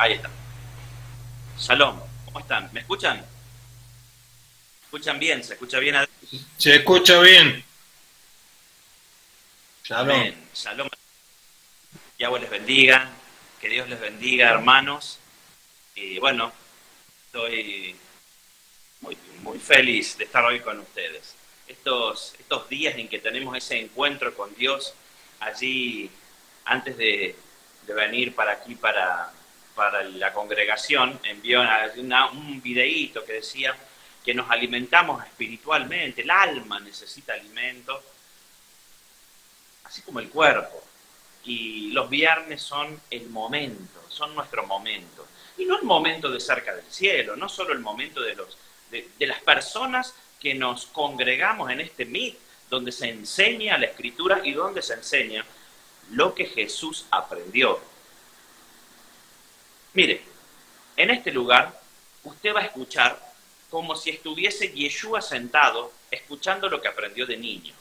Ahí está. Shalom, ¿cómo están? ¿Me escuchan? ¿Me escuchan bien? ¿Se escucha bien? Se escucha bien. Shalom. Amén. Shalom. Yahweh les bendiga. Que Dios les bendiga, hermanos. Y bueno, estoy muy feliz de estar hoy con ustedes. Estos días en que tenemos ese encuentro con Dios, allí, antes de venir para aquí, para la congregación, envió un videíto que decía que nos alimentamos espiritualmente, el alma necesita alimento, así como el cuerpo. Y los viernes son el momento, son nuestro momento. Y no el momento de cerca del cielo, no solo el momento de las personas que nos congregamos en este MIT, donde se enseña la Escritura y donde se enseña lo que Jesús aprendió. Mire, en este lugar usted va a escuchar como si estuviese Yeshua sentado escuchando lo que aprendió de niño.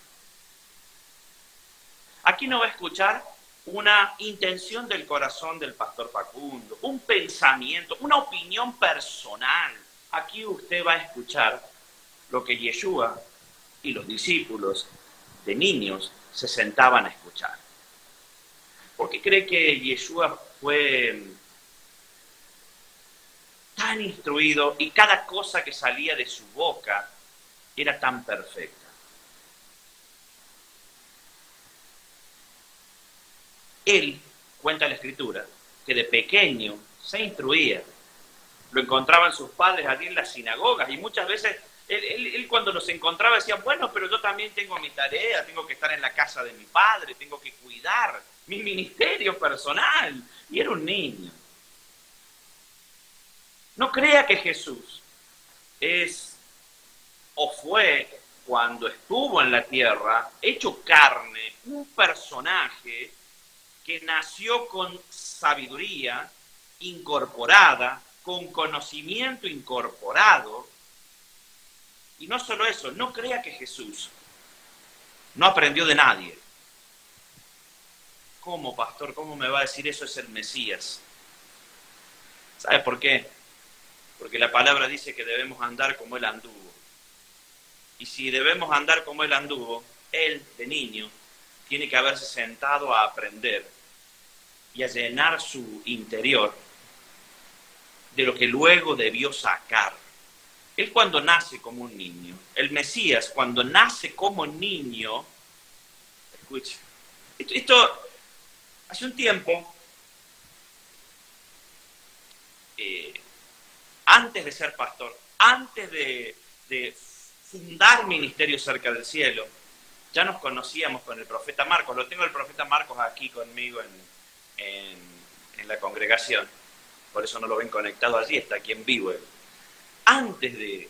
Aquí no va a escuchar una intención del corazón del pastor Facundo, un pensamiento, una opinión personal. Aquí usted va a escuchar lo que Yeshua y los discípulos de niños se sentaban a escuchar. ¿Por qué cree que Yeshua fue tan instruido y cada cosa que salía de su boca era tan perfecta? Él, cuenta la Escritura, que de pequeño se instruía. Lo encontraban sus padres allí en las sinagogas y muchas veces él cuando los encontraba decía, bueno, pero yo también tengo mi tarea, tengo que estar en la casa de mi padre, tengo que cuidar mi ministerio personal. Y era un niño. No crea que Jesús es o fue, cuando estuvo en la tierra, hecho carne, un personaje que nació con sabiduría incorporada, con conocimiento incorporado. Y no solo eso, no crea que Jesús no aprendió de nadie. ¿Cómo, pastor? ¿Cómo me va a decir eso? Es el Mesías. ¿Sabe por qué? Porque la palabra dice que debemos andar como Él anduvo. Y si debemos andar como Él anduvo, Él, de niño, tiene que haberse sentado a aprender y a llenar su interior de lo que luego debió sacar. Él cuando nace como un niño, el Mesías cuando nace como niño, escuche, esto hace un tiempo, antes de ser pastor, antes de fundar Ministerio Cerca del Cielo, ya nos conocíamos con el profeta Marcos. Lo tengo el profeta Marcos aquí conmigo en la congregación. Por eso no lo ven conectado allí, está aquí en vivo. Antes de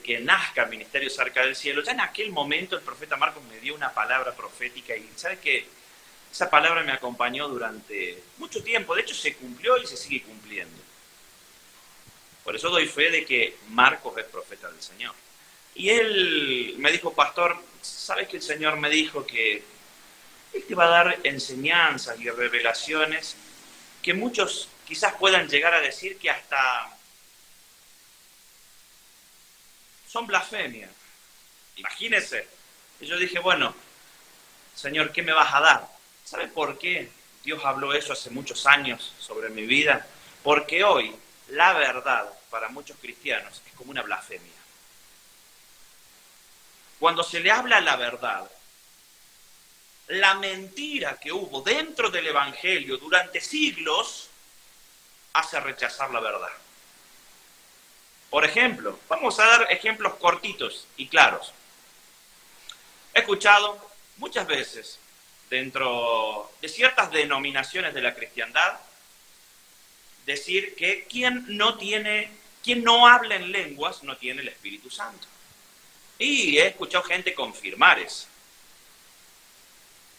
que nazca el Ministerio Cerca del Cielo, ya en aquel momento el profeta Marcos me dio una palabra profética y ¿sabe qué? Esa palabra me acompañó durante mucho tiempo. De hecho, se cumplió y se sigue cumpliendo. Por eso doy fe de que Marcos es profeta del Señor. Y él me dijo, pastor, ¿sabes que el Señor me dijo que Él te va a dar enseñanzas y revelaciones que muchos quizás puedan llegar a decir que hasta son blasfemias? Imagínense. Y yo dije, bueno, Señor, ¿qué me vas a dar? ¿Sabe por qué Dios habló eso hace muchos años sobre mi vida? Porque hoy la verdad para muchos cristianos es como una blasfemia. Cuando se le habla la verdad, la mentira que hubo dentro del Evangelio durante siglos hace rechazar la verdad. Por ejemplo, vamos a dar ejemplos cortitos y claros. He escuchado muchas veces dentro de ciertas denominaciones de la cristiandad decir que quien no habla en lenguas no tiene el Espíritu Santo. Y he escuchado gente confirmar eso.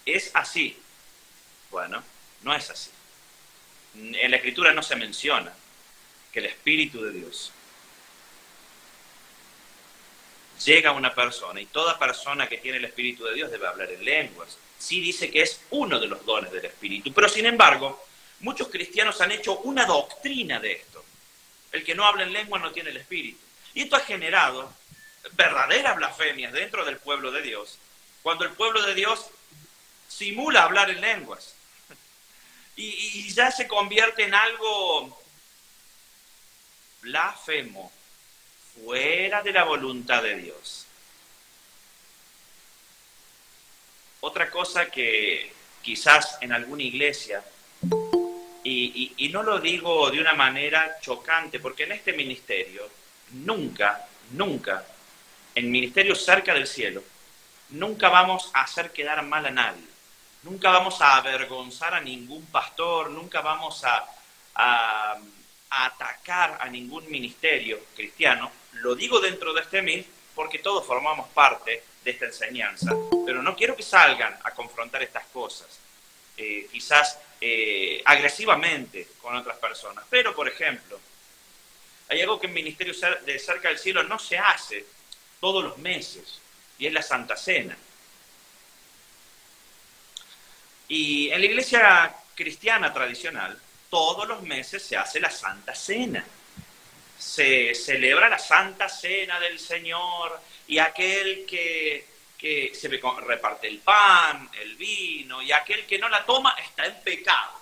¿Es así? Bueno, no es así. En la Escritura no se menciona que el Espíritu de Dios llega a una persona y toda persona que tiene el Espíritu de Dios debe hablar en lenguas. Sí dice que es uno de los dones del Espíritu, pero sin embargo, Muchos cristianos han hecho una doctrina de esto. El que no habla en lengua no tiene el Espíritu. Y esto ha generado verdaderas blasfemias dentro del pueblo de Dios, cuando el pueblo de Dios simula hablar en lenguas. Y ya se convierte en algo blasfemo, fuera de la voluntad de Dios. Otra cosa que quizás en alguna iglesia, y no lo digo de una manera chocante, porque en este ministerio, nunca, en ministerio cerca del cielo, nunca vamos a hacer quedar mal a nadie. Nunca vamos a avergonzar a ningún pastor, nunca vamos a atacar a ningún ministerio cristiano. Lo digo dentro de este MIS porque todos formamos parte de esta enseñanza, pero no quiero que salgan a confrontar estas cosas, quizás agresivamente con otras personas. Pero, por ejemplo, hay algo que en Ministerio de Cerca del Cielo no se hace todos los meses, y es la Santa Cena. Y en la iglesia cristiana tradicional, todos los meses se hace la Santa Cena. Se celebra la Santa Cena del Señor, y aquel que se reparte el pan, el vino, y aquel que no la toma está en pecado.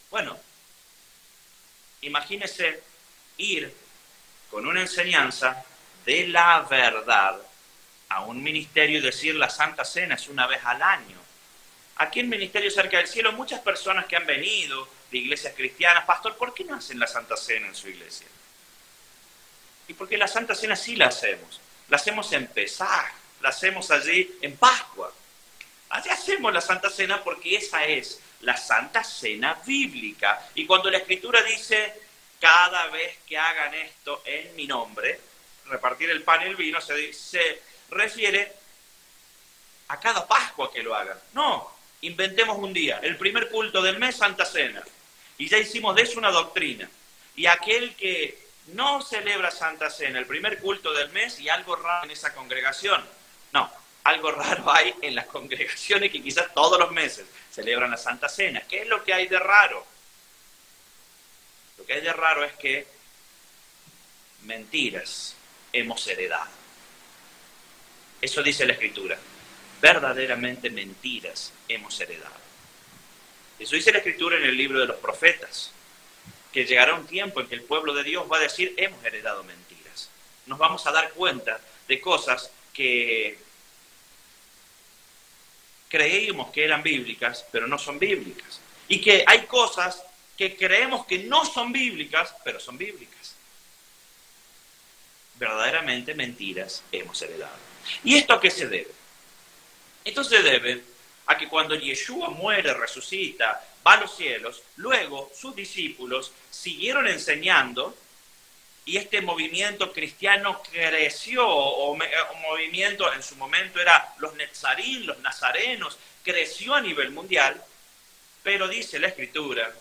Bueno, imagínese ir con una enseñanza de la verdad a un ministerio y decir la Santa Cena es una vez al año. Aquí en Ministerio Cerca del Cielo, muchas personas que han venido de iglesias cristianas, pastor, ¿por qué no hacen la Santa Cena en su iglesia? Y porque la Santa Cena sí la hacemos en Pesaj, la hacemos allí en Pascua. Allí hacemos la Santa Cena porque esa es la Santa Cena bíblica. Y cuando la Escritura dice, cada vez que hagan esto en mi nombre, repartir el pan y el vino, se refiere a cada Pascua que lo hagan. No, inventemos un día, el primer culto del mes, Santa Cena. Y ya hicimos de eso una doctrina. Y aquel que no celebra Santa Cena, el primer culto del mes, y algo raro en esa congregación. No, algo raro hay en las congregaciones que quizás todos los meses celebran la Santa Cena. ¿Qué es lo que hay de raro? Lo que hay de raro es que mentiras hemos heredado. Eso dice la Escritura. Verdaderamente mentiras hemos heredado. Eso dice la Escritura en el libro de los profetas, que llegará un tiempo en que el pueblo de Dios va a decir, hemos heredado mentiras. Nos vamos a dar cuenta de cosas que creímos que eran bíblicas, pero no son bíblicas. Y que hay cosas que creemos que no son bíblicas, pero son bíblicas. Verdaderamente mentiras hemos heredado. ¿Y esto a qué se debe? Esto se debe a que cuando Yeshua muere, resucita, va a los cielos, luego sus discípulos siguieron enseñando, y este movimiento cristiano creció, un movimiento en su momento era los netzarín, los nazarenos, creció a nivel mundial, pero dice la Escritura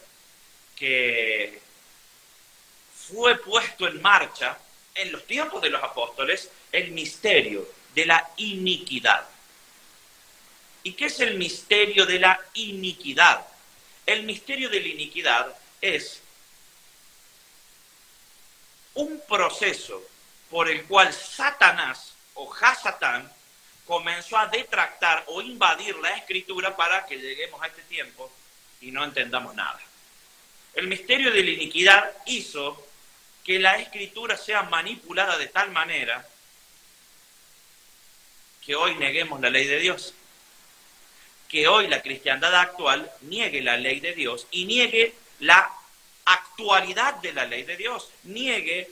que fue puesto en marcha en los tiempos de los apóstoles el misterio de la iniquidad. ¿Y qué es el misterio de la iniquidad? El misterio de la iniquidad es un proceso por el cual Satanás o Hasatán comenzó a detractar o invadir la Escritura para que lleguemos a este tiempo y no entendamos nada. El misterio de la iniquidad hizo que la Escritura sea manipulada de tal manera que hoy neguemos la ley de Dios. Que hoy la cristiandad actual niegue la ley de Dios y niegue la actualidad de la ley de Dios, niegue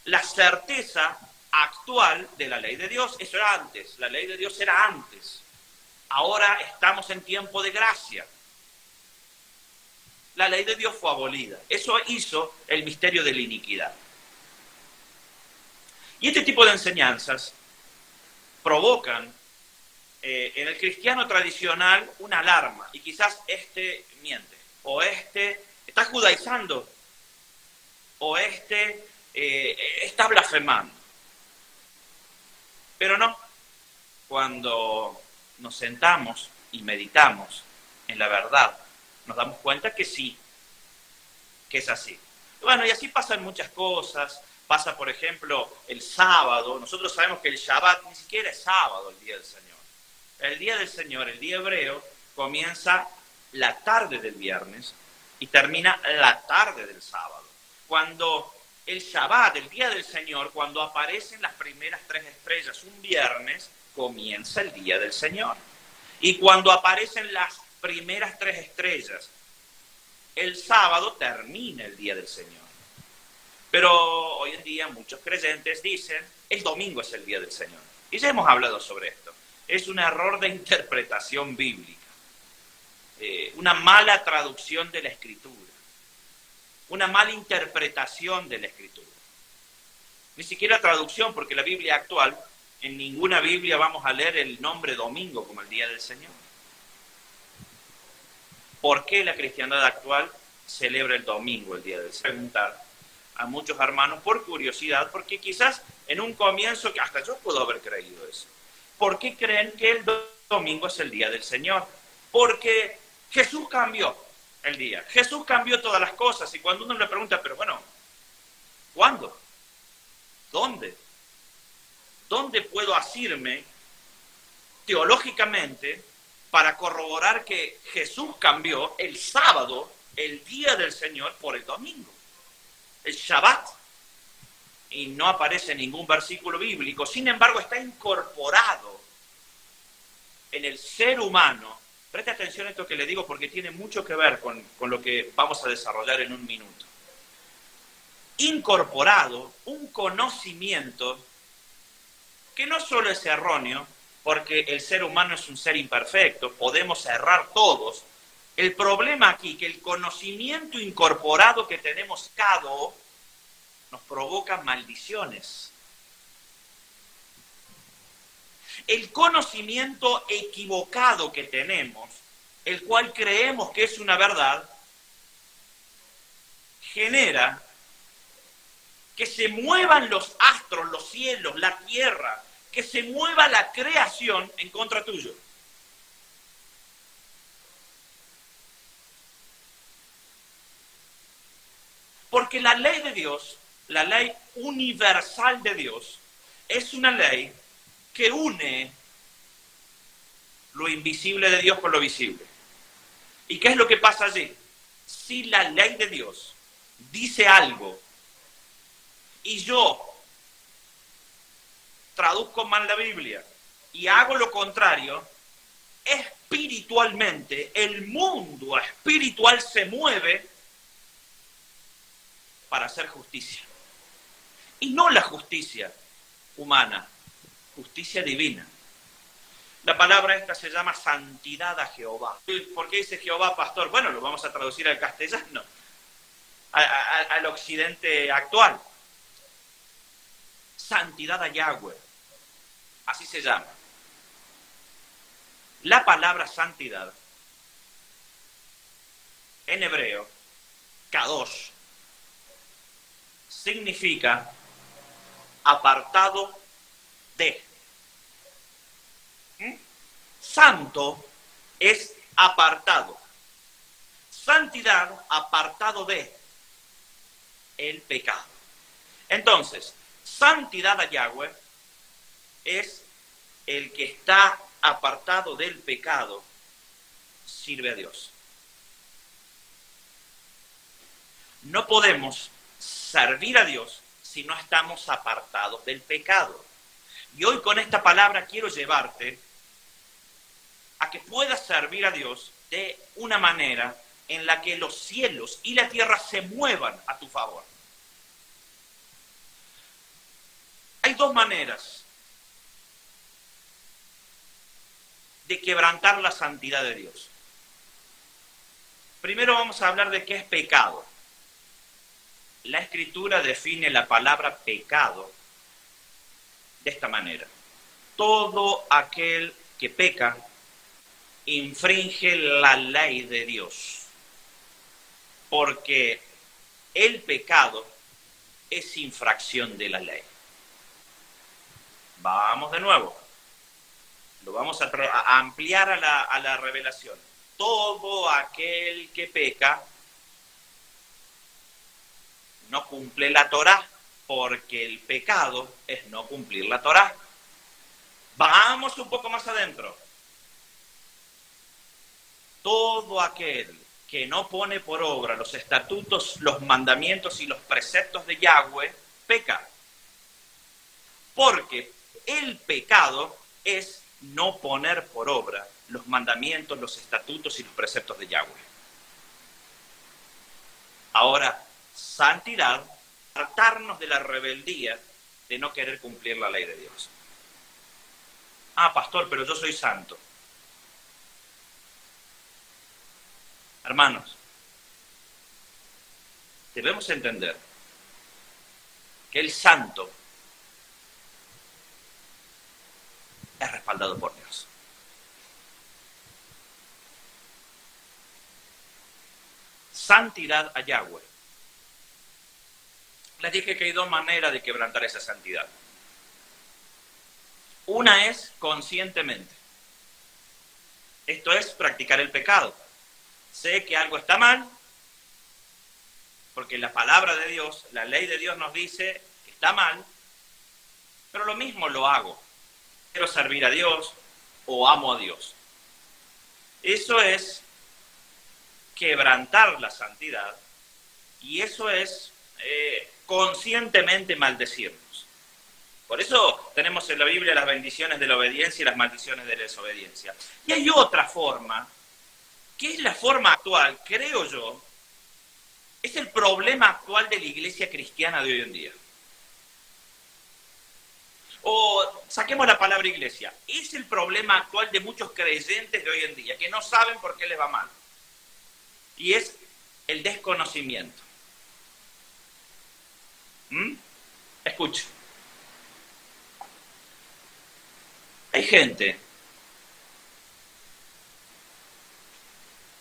la certeza actual de la ley de Dios. Eso era antes, la ley de Dios era antes. Ahora estamos en tiempo de gracia. La ley de Dios fue abolida. Eso hizo el misterio de la iniquidad. Y este tipo de enseñanzas provocan en el cristiano tradicional una alarma, y quizás este miente, o este está judaizando, o este está blasfemando. Pero no, cuando nos sentamos y meditamos en la verdad, nos damos cuenta que sí, que es así. Bueno, y así pasan muchas cosas. Pasa, por ejemplo, el sábado. Nosotros sabemos que el Shabbat ni siquiera es sábado, el día del Señor. El día del Señor, el día hebreo, comienza la tarde del viernes y termina la tarde del sábado. Cuando el Shabbat, el día del Señor, cuando aparecen las primeras 3 estrellas un viernes, comienza el día del Señor. Y cuando aparecen las primeras 3 estrellas el sábado, termina el día del Señor. Pero hoy en día muchos creyentes dicen, el domingo es el día del Señor. Y ya hemos hablado sobre esto. Es un error de interpretación bíblica. Una mala traducción de la Escritura. Una mala interpretación de la Escritura. Ni siquiera traducción, porque la Biblia actual, en ninguna Biblia vamos a leer el nombre domingo como el día del Señor. ¿Por qué la cristiandad actual celebra el domingo, el día del Señor? Preguntar a muchos hermanos por curiosidad, porque quizás en un comienzo, que hasta yo puedo haber creído eso. ¿Por qué creen que el domingo es el día del Señor? Porque Jesús cambió el día. Jesús cambió todas las cosas. Y cuando uno le pregunta, pero bueno, ¿cuándo? ¿Dónde? ¿Dónde puedo asirme teológicamente para corroborar que Jesús cambió el sábado, el día del Señor, por el domingo, el Shabbat? Y no aparece ningún versículo bíblico. Sin embargo, está incorporado en el ser humano. Preste atención a esto que le digo porque tiene mucho que ver con lo que vamos a desarrollar en un minuto. Incorporado un conocimiento que no solo es erróneo, porque el ser humano es un ser imperfecto, podemos errar todos. El problema aquí, que el conocimiento incorporado que tenemos cada uno nos provoca maldiciones. El conocimiento equivocado que tenemos, el cual creemos que es una verdad, genera que se muevan los astros, los cielos, la tierra, que se mueva la creación en contra tuyo. Porque la ley de Dios, la ley universal de Dios, es una ley que une lo invisible de Dios con lo visible. ¿Y qué es lo que pasa allí? Si la ley de Dios dice algo y yo traduzco mal la Biblia y hago lo contrario, espiritualmente, el mundo espiritual se mueve para hacer justicia. Y no la justicia humana, justicia divina. La palabra esta se llama santidad a Jehová. ¿Por qué dice Jehová, pastor? Bueno, lo vamos a traducir al castellano, al occidente actual. Santidad a Yahweh. Así se llama. La palabra santidad, en hebreo, kadosh, significa apartado de. Santo es apartado. Santidad, apartado de el pecado. Entonces, santidad a Yahweh es el que está apartado del pecado, sirve a Dios. No podemos servir a Dios si no estamos apartados del pecado. Y hoy con esta palabra quiero llevarte a que puedas servir a Dios de una manera en la que los cielos y la tierra se muevan a tu favor. Hay dos maneras de quebrantar la santidad de Dios. Primero vamos a hablar de qué es pecado. La Escritura define la palabra pecado de esta manera: todo aquel que peca infringe la ley de Dios, porque el pecado es infracción de la ley. Vamos de nuevo, lo vamos a ampliar a la revelación. todo aquel que peca no cumple la Torá, porque el pecado es no cumplir la Torá. Vamos un poco más adentro. Todo aquel que no pone por obra los estatutos, los mandamientos y los preceptos de Yahweh, peca. Porque el pecado es no poner por obra los mandamientos, los estatutos y los preceptos de Yahweh. Ahora, santidad, apartarnos de la rebeldía de no querer cumplir la ley de Dios. Ah, pastor, pero yo soy santo. Hermanos, debemos entender que el santo es respaldado por Dios. Santidad a Yahweh. Les dije que hay dos maneras de quebrantar esa santidad. Una es conscientemente. Esto es practicar el pecado. Sé que algo está mal, porque la palabra de Dios, la ley de Dios nos dice que está mal, pero lo mismo lo hago. Quiero servir a Dios o amo a Dios. Eso es quebrantar la santidad y eso es conscientemente maldecirnos. Por eso tenemos en la Biblia las bendiciones de la obediencia y las maldiciones de la desobediencia. Y hay otra forma, que es la forma actual, creo yo, es el problema actual de la iglesia cristiana de hoy en día. O saquemos la palabra iglesia, es el problema actual de muchos creyentes de hoy en día, que no saben por qué les va mal. Y es el desconocimiento. Escuche. Hay gente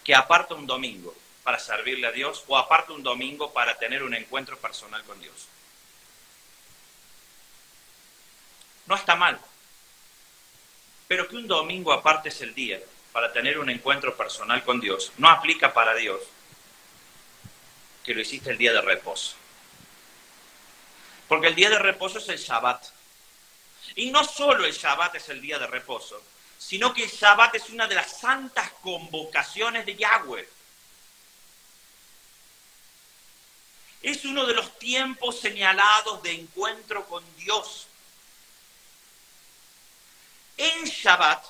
que aparta un domingo para servirle a Dios o aparta un domingo para tener un encuentro personal con Dios. No está mal, pero que un domingo apartes el día para tener un encuentro personal con Dios no aplica para Dios que lo hiciste el día de reposo. Porque el día de reposo es el Shabbat. Y no solo el Shabbat es el día de reposo, sino que el Shabbat es una de las santas convocaciones de Yahweh. Es uno de los tiempos señalados de encuentro con Dios. En Shabbat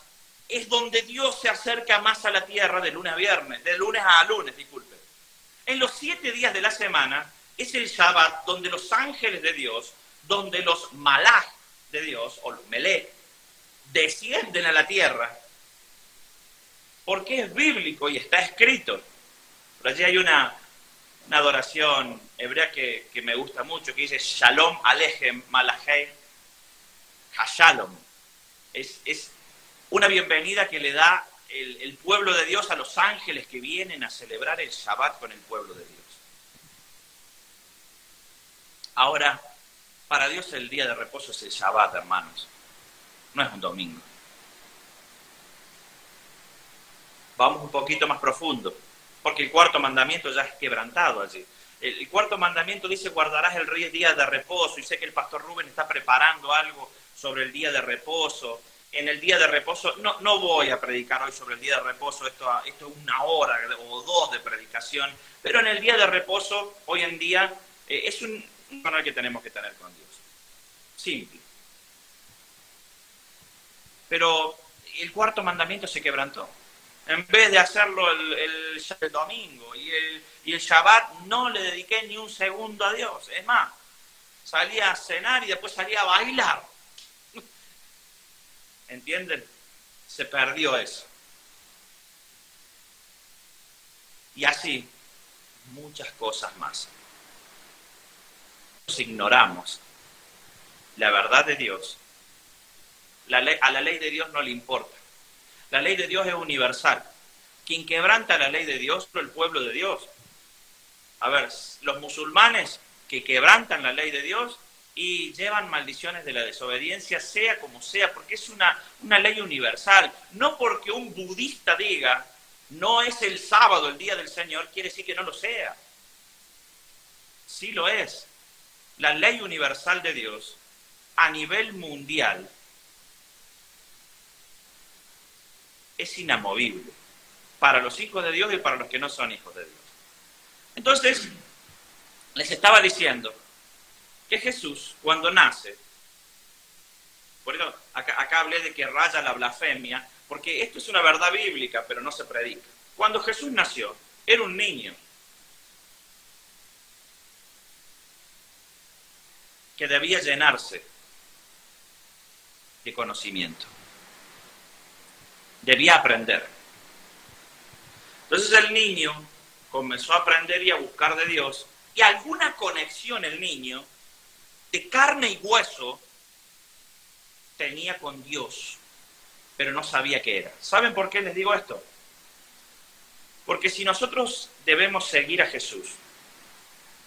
es donde Dios se acerca más a la tierra de lunes a viernes, de lunes a lunes, disculpen. En los 7 días de la semana es el Shabbat donde los ángeles de Dios, donde los malaj de Dios, o los melech, descienden a la tierra, porque es bíblico y está escrito. Por allí hay una adoración hebrea que me gusta mucho, que dice Shalom Alejem Malachei Hashalom. Es una bienvenida que le da el pueblo de Dios a los ángeles que vienen a celebrar el Shabbat con el pueblo de Dios. Ahora, para Dios el día de reposo es el Shabbat, hermanos. No es un domingo. Vamos un poquito más profundo, porque el cuarto mandamiento ya es quebrantado allí. El cuarto mandamiento dice, guardarás el día de reposo, y sé que el pastor Rubén está preparando algo sobre el día de reposo. En el día de reposo, no voy a predicar hoy sobre el día de reposo, esto es 1 hora o 2 de predicación, pero en el día de reposo, hoy en día, es un canal que tenemos que tener con Dios. Simple. Pero el cuarto mandamiento se quebrantó. En vez de hacerlo el domingo y el Shabbat, no le dediqué ni un segundo a Dios. Es más, salía a cenar y después salía a bailar. ¿Entienden? Se perdió eso. Y así, muchas cosas más. Nos ignoramos la verdad de Dios. A la ley de Dios no le importa. La ley de Dios es universal. Quien quebranta la ley de Dios es el pueblo de Dios. A ver, los musulmanes que quebrantan la ley de Dios y llevan maldiciones de la desobediencia, sea como sea, porque es una ley universal. No porque un budista diga no es el sábado el día del Señor, quiere decir que no lo sea. Sí lo es. La ley universal de Dios a nivel mundial es inamovible para los hijos de Dios y para los que no son hijos de Dios. Entonces, les estaba diciendo que Jesús, cuando nace, por eso acá hablé de que raya la blasfemia, porque esto es una verdad bíblica, pero no se predica. Cuando Jesús nació, era un niño que debía llenarse de conocimiento. Debía aprender. Entonces el niño comenzó a aprender y a buscar de Dios, y alguna conexión el niño, de carne y hueso, tenía con Dios, pero no sabía qué era. ¿Saben por qué les digo esto? Porque si nosotros debemos seguir a Jesús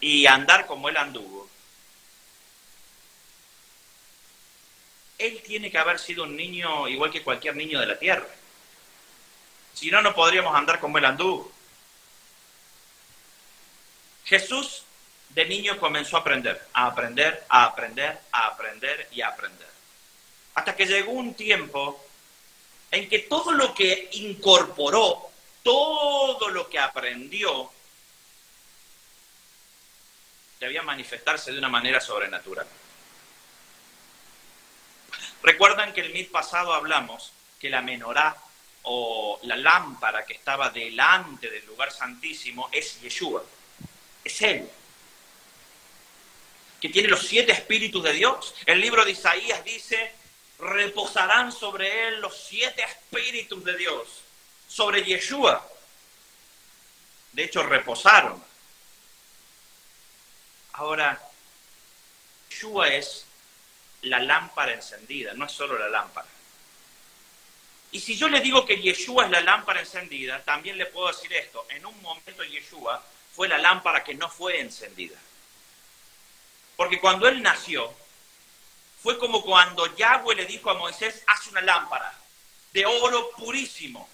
y andar como Él anduvo, Él tiene que haber sido un niño igual que cualquier niño de la tierra. Si no, no podríamos andar como Él anduvo. Jesús de niño comenzó a aprender, a aprender, a aprender, a aprender y a aprender. Hasta que llegó un tiempo en que todo lo que incorporó, todo lo que aprendió, debía manifestarse de una manera sobrenatural. Recuerdan que el mes pasado hablamos que la menorá o la lámpara que estaba delante del lugar santísimo es Yeshua, es Él, que tiene los 7 espíritus de Dios. El libro de Isaías dice, reposarán sobre Él los 7 espíritus de Dios, sobre Yeshua. De hecho, reposaron. Ahora, Yeshua es la lámpara encendida, no es solo la lámpara. Y si yo le digo que Yeshua es la lámpara encendida, también le puedo decir esto. En un momento Yeshua fue la lámpara que no fue encendida. Porque cuando Él nació, fue como cuando Yahweh le dijo a Moisés, haz una lámpara de oro purísimo.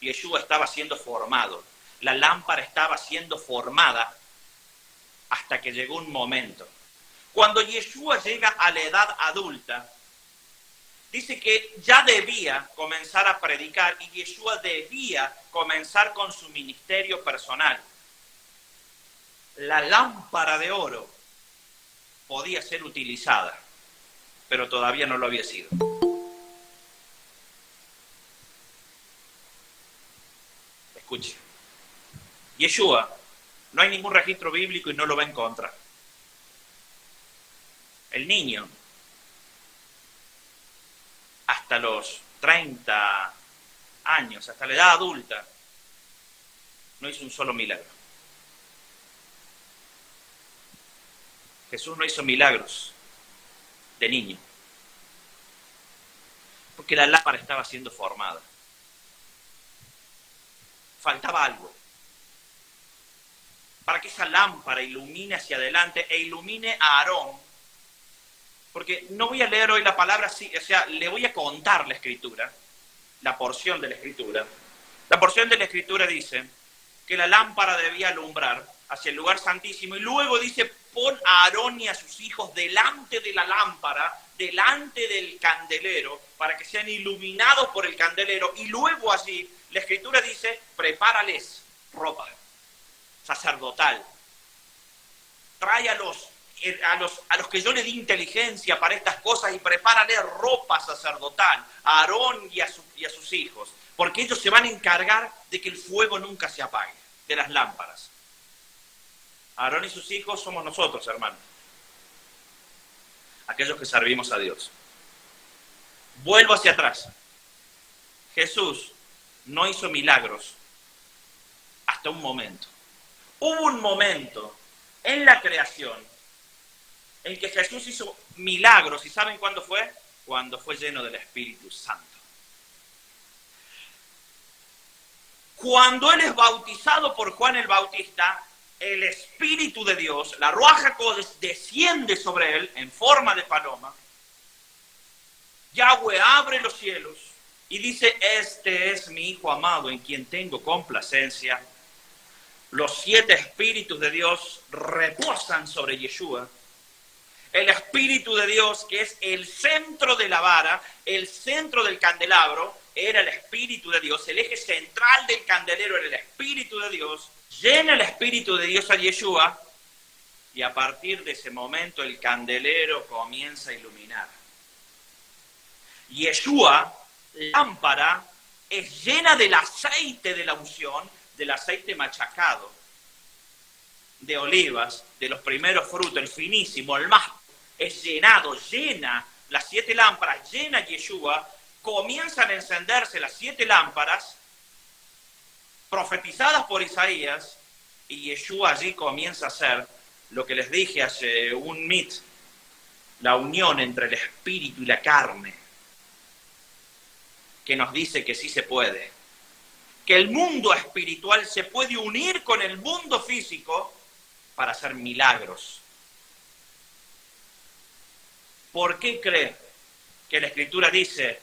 Yeshua estaba siendo formado. La lámpara estaba siendo formada hasta que llegó un momento. Cuando Yeshua llega a la edad adulta, dice que ya debía comenzar a predicar y Yeshua debía comenzar con su ministerio personal. La lámpara de oro podía ser utilizada, pero todavía no lo había sido. Escuche. Yeshua, no hay ningún registro bíblico y no lo va a encontrar. El niño, hasta los 30 años, hasta la edad adulta, no hizo un solo milagro. Jesús no hizo milagros de niño, porque la lámpara estaba siendo formada. Faltaba algo para que esa lámpara ilumine hacia adelante e ilumine a Aarón. Porque no voy a leer hoy la palabra, o sea, le voy a contar la escritura, la porción de la escritura. La porción de la escritura dice que la lámpara debía alumbrar hacia el lugar santísimo y luego dice, pon a Aarón y a sus hijos delante de la lámpara, delante del candelero, para que sean iluminados por el candelero. Y luego así, la escritura dice, prepárales ropa sacerdotal. Trae a los que yo le di inteligencia para estas cosas y prepárale ropa sacerdotal a Aarón y a sus hijos, porque ellos se van a encargar de que el fuego nunca se apague, de las lámparas. Aarón y sus hijos somos nosotros, hermanos, aquellos que servimos a Dios. Vuelvo hacia atrás. Jesús no hizo milagros hasta un momento. Hubo un momento en la creación en que Jesús hizo milagros. ¿Y saben cuándo fue? Cuando fue lleno del Espíritu Santo. Cuando Él es bautizado por Juan el Bautista, el Espíritu de Dios, la Ruach HaKodesh, desciende sobre Él en forma de paloma. Yahweh abre los cielos Y dice, este es mi Hijo amado en quien tengo complacencia. Los 7 espíritus de Dios reposan sobre Yeshua. El Espíritu de Dios, que es el centro de la vara, el centro del candelabro, era el Espíritu de Dios. El eje central del candelero era el Espíritu de Dios. Llena el Espíritu de Dios a Yeshua y a partir de ese momento el candelero comienza a iluminar. Yeshua, lámpara, es llena del aceite de la unción, del aceite machacado, de olivas, de los primeros frutos, el finísimo, el más, es llenado, llena las 7 lámparas, llena Yeshua, comienzan a encenderse las 7 lámparas, profetizadas por Isaías, y Yeshua allí comienza a hacer lo que les dije hace un mit, la unión entre el espíritu y la carne, que nos dice que sí se puede, que el mundo espiritual se puede unir con el mundo físico para hacer milagros. ¿Por qué cree que la Escritura dice,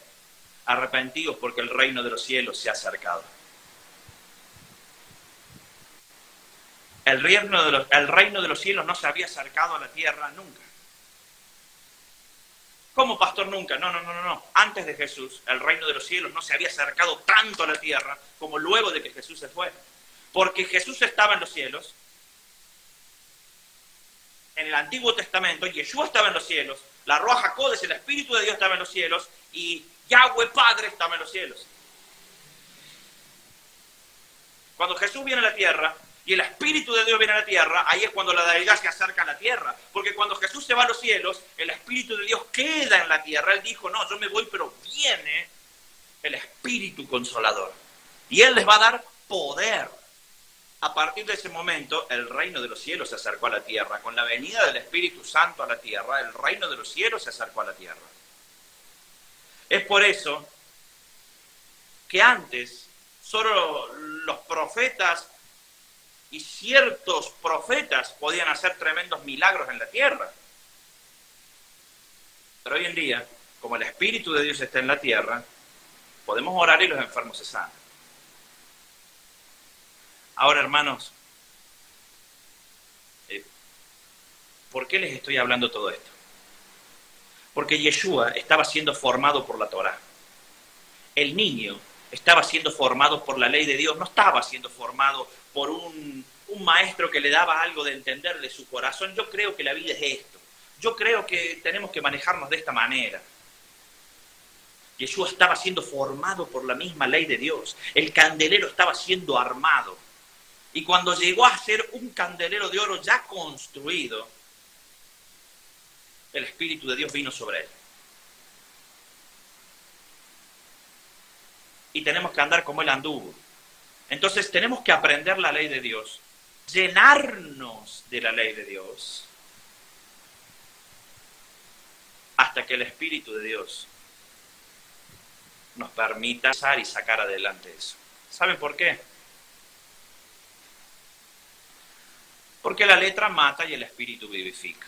arrepentidos porque el reino de los cielos se ha acercado? El reino de los cielos no se había acercado a la tierra nunca. ¿Cómo, pastor, nunca? No. Antes de Jesús, el reino de los cielos no se había acercado tanto a la tierra como luego de que Jesús se fue. Porque Jesús estaba en los cielos. En el Antiguo Testamento, Yeshua estaba en los cielos. La Ruach HaKodesh, el Espíritu de Dios, estaba en los cielos. Y Yahweh Padre estaba en los cielos. Cuando Jesús viene a la tierra y el Espíritu de Dios viene a la tierra, ahí es cuando la deidad se acerca a la tierra. Porque cuando Jesús se va a los cielos, el Espíritu de Dios queda en la tierra. Él dijo, no, yo me voy, pero viene el Espíritu Consolador. Y Él les va a dar poder. A partir de ese momento, el reino de los cielos se acercó a la tierra. Con la venida del Espíritu Santo a la tierra, el reino de los cielos se acercó a la tierra. Es por eso que antes solo los profetas y ciertos profetas podían hacer tremendos milagros en la tierra. Pero hoy en día, como el Espíritu de Dios está en la tierra, podemos orar y los enfermos se sanan. Ahora, hermanos, ¿por qué les estoy hablando todo esto? Porque Yeshua estaba siendo formado por la Torá. El niño estaba siendo formado por la ley de Dios, no estaba siendo formado por un maestro que le daba algo de entender de su corazón. Yo creo que la vida es esto. Yo creo que tenemos que manejarnos de esta manera. Yeshua estaba siendo formado por la misma ley de Dios. El candelero estaba siendo armado. Y cuando llegó a ser un candelero de oro ya construido, el Espíritu de Dios vino sobre él. Y tenemos que andar como él anduvo. Entonces tenemos que aprender la ley de Dios, llenarnos de la ley de Dios, hasta que el Espíritu de Dios nos permita pasar y sacar adelante eso. ¿Saben por qué? Porque la letra mata y el Espíritu vivifica.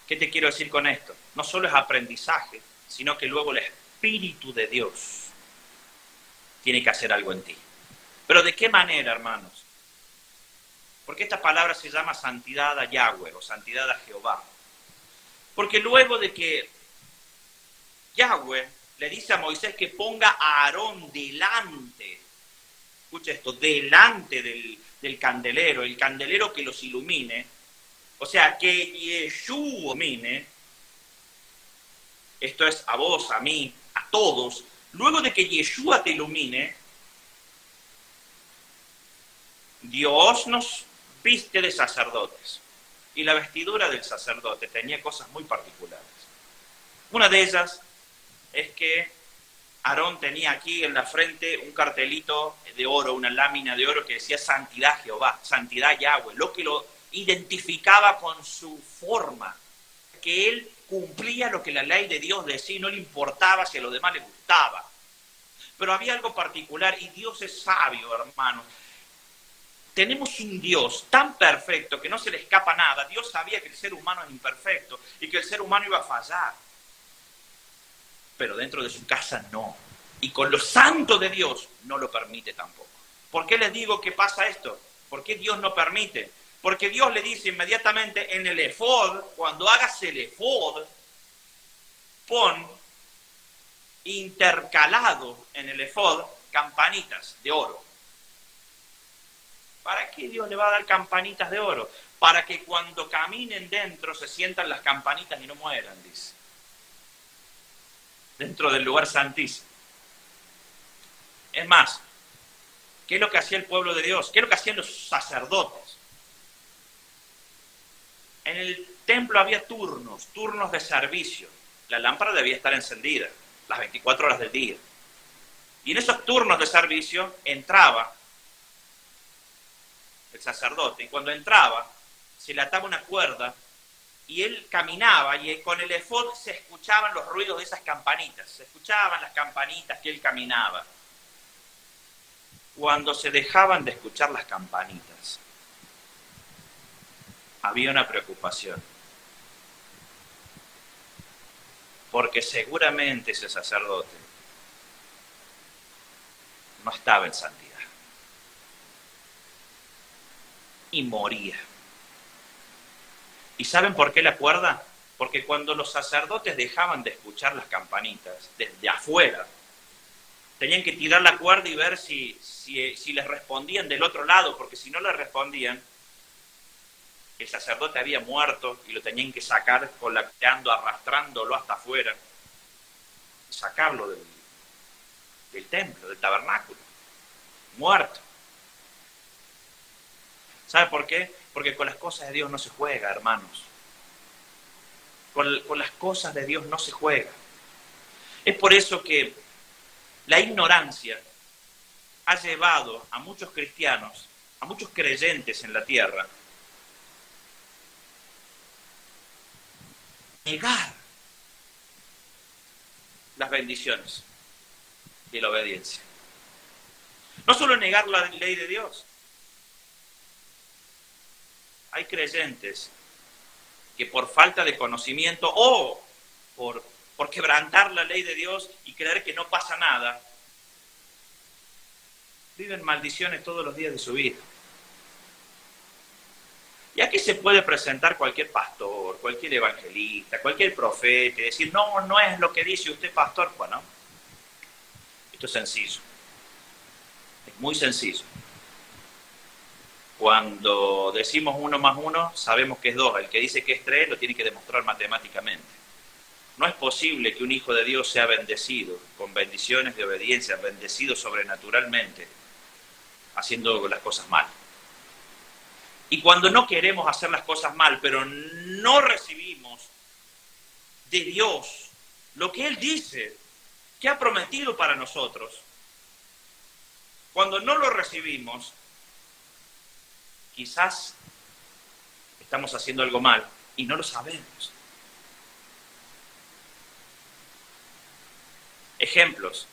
¿Qué te quiero decir con esto? No solo es aprendizaje, sino que luego el Espíritu de Dios tiene que hacer algo en ti. ¿Pero de qué manera, hermanos? Porque esta palabra se llama santidad a Yahweh o santidad a Jehová. Porque luego de que Yahweh le dice a Moisés que ponga a Aarón delante, escucha esto, delante del candelero, el candelero que los ilumine, o sea, que Yeshua ilumine, esto es a vos, a mí, a todos. Luego de que Yeshua te ilumine, Dios nos viste de sacerdotes. Y la vestidura del sacerdote tenía cosas muy particulares. Una de ellas es que Aarón tenía aquí en la frente un cartelito de oro, una lámina de oro que decía santidad Jehová, santidad Yahweh, lo que lo identificaba con su forma, que él cumplía lo que la ley de Dios decía, no le importaba si a los demás les gustaba. Pero había algo particular y Dios es sabio, hermanos. Tenemos un Dios tan perfecto que no se le escapa nada. Dios sabía que el ser humano es imperfecto y que el ser humano iba a fallar. pero dentro de su casa no. Y con los santos de Dios no lo permite tampoco. ¿Por qué les digo que pasa esto? ¿Por qué Dios no permite? Porque Dios le dice inmediatamente en el efod, cuando hagas el efod, pon intercalado en el efod campanitas de oro. ¿Para qué Dios le va a dar campanitas de oro? Para que cuando caminen dentro se sientan las campanitas y no mueran, dice. Dentro del lugar santísimo. Es más, ¿qué es lo que hacía el pueblo de Dios? ¿Qué es lo que hacían los sacerdotes? En el templo había turnos de servicio. La lámpara debía estar encendida las 24 horas del día. Y en esos turnos de servicio entraba el sacerdote. Y cuando entraba, se le ataba una cuerda y él caminaba y con el efod se escuchaban los ruidos de esas campanitas. Se escuchaban las campanitas que él caminaba. Cuando se dejaban de escuchar las campanitas, había una preocupación. Porque seguramente ese sacerdote no estaba en santidad. Y moría. ¿Y saben por qué la cuerda? Porque cuando los sacerdotes dejaban de escuchar las campanitas desde afuera, tenían que tirar la cuerda y ver si les respondían del otro lado, porque si no les respondían, el sacerdote había muerto y lo tenían que sacar colapsando, arrastrándolo hasta afuera, sacarlo del templo, del tabernáculo, muerto. ¿Sabe por qué? Porque con las cosas de Dios no se juega, hermanos. Con las cosas de Dios no se juega. Es por eso que la ignorancia ha llevado a muchos cristianos, a muchos creyentes en la tierra, a negar las bendiciones y la obediencia. No solo negar la ley de Dios. Hay creyentes que por falta de conocimiento o por quebrantar la ley de Dios y creer que no pasa nada, viven maldiciones todos los días de su vida. Y aquí se puede presentar cualquier pastor, cualquier evangelista, cualquier profeta y decir, no es lo que dice usted, pastor. Bueno, esto es sencillo. Es muy sencillo. Cuando decimos 1 más 1, sabemos que es 2. El que dice que es 3 lo tiene que demostrar matemáticamente. No es posible que un hijo de Dios sea bendecido con bendiciones de obediencia, bendecido sobrenaturalmente, haciendo las cosas mal. Y cuando no queremos hacer las cosas mal, pero no recibimos de Dios lo que Él dice, que ha prometido para nosotros, cuando no lo recibimos, quizás estamos haciendo algo mal y no lo sabemos. Ejemplos.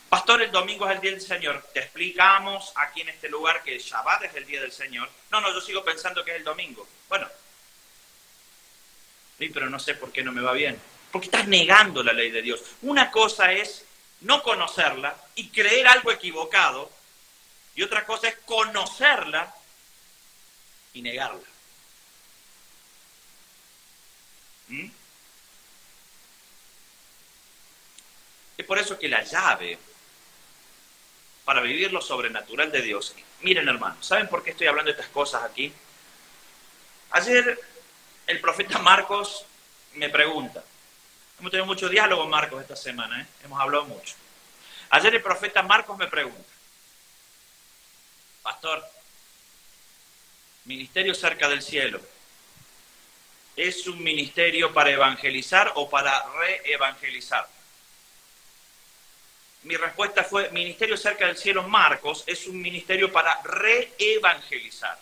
Pastor, el domingo es el día del Señor. Te explicamos aquí en este lugar que el Shabbat es el día del Señor. No, yo sigo pensando que es el domingo. Bueno, sí, pero no sé por qué no me va bien. Porque estás negando la ley de Dios. Una cosa es no conocerla y creer algo equivocado. Y otra cosa es conocerla y negarla. Es por eso que la llave para vivir lo sobrenatural de Dios. Miren, hermanos, ¿saben por qué estoy hablando de estas cosas aquí? Ayer el profeta Marcos me pregunta. Hemos tenido mucho diálogo, Marcos, esta semana, hemos hablado mucho. Ayer el profeta Marcos me pregunta, pastor, ministerio cerca del cielo, ¿es un ministerio para evangelizar o para reevangelizar? Mi respuesta fue, ministerio cerca del cielo, Marcos, es un ministerio para reevangelizar.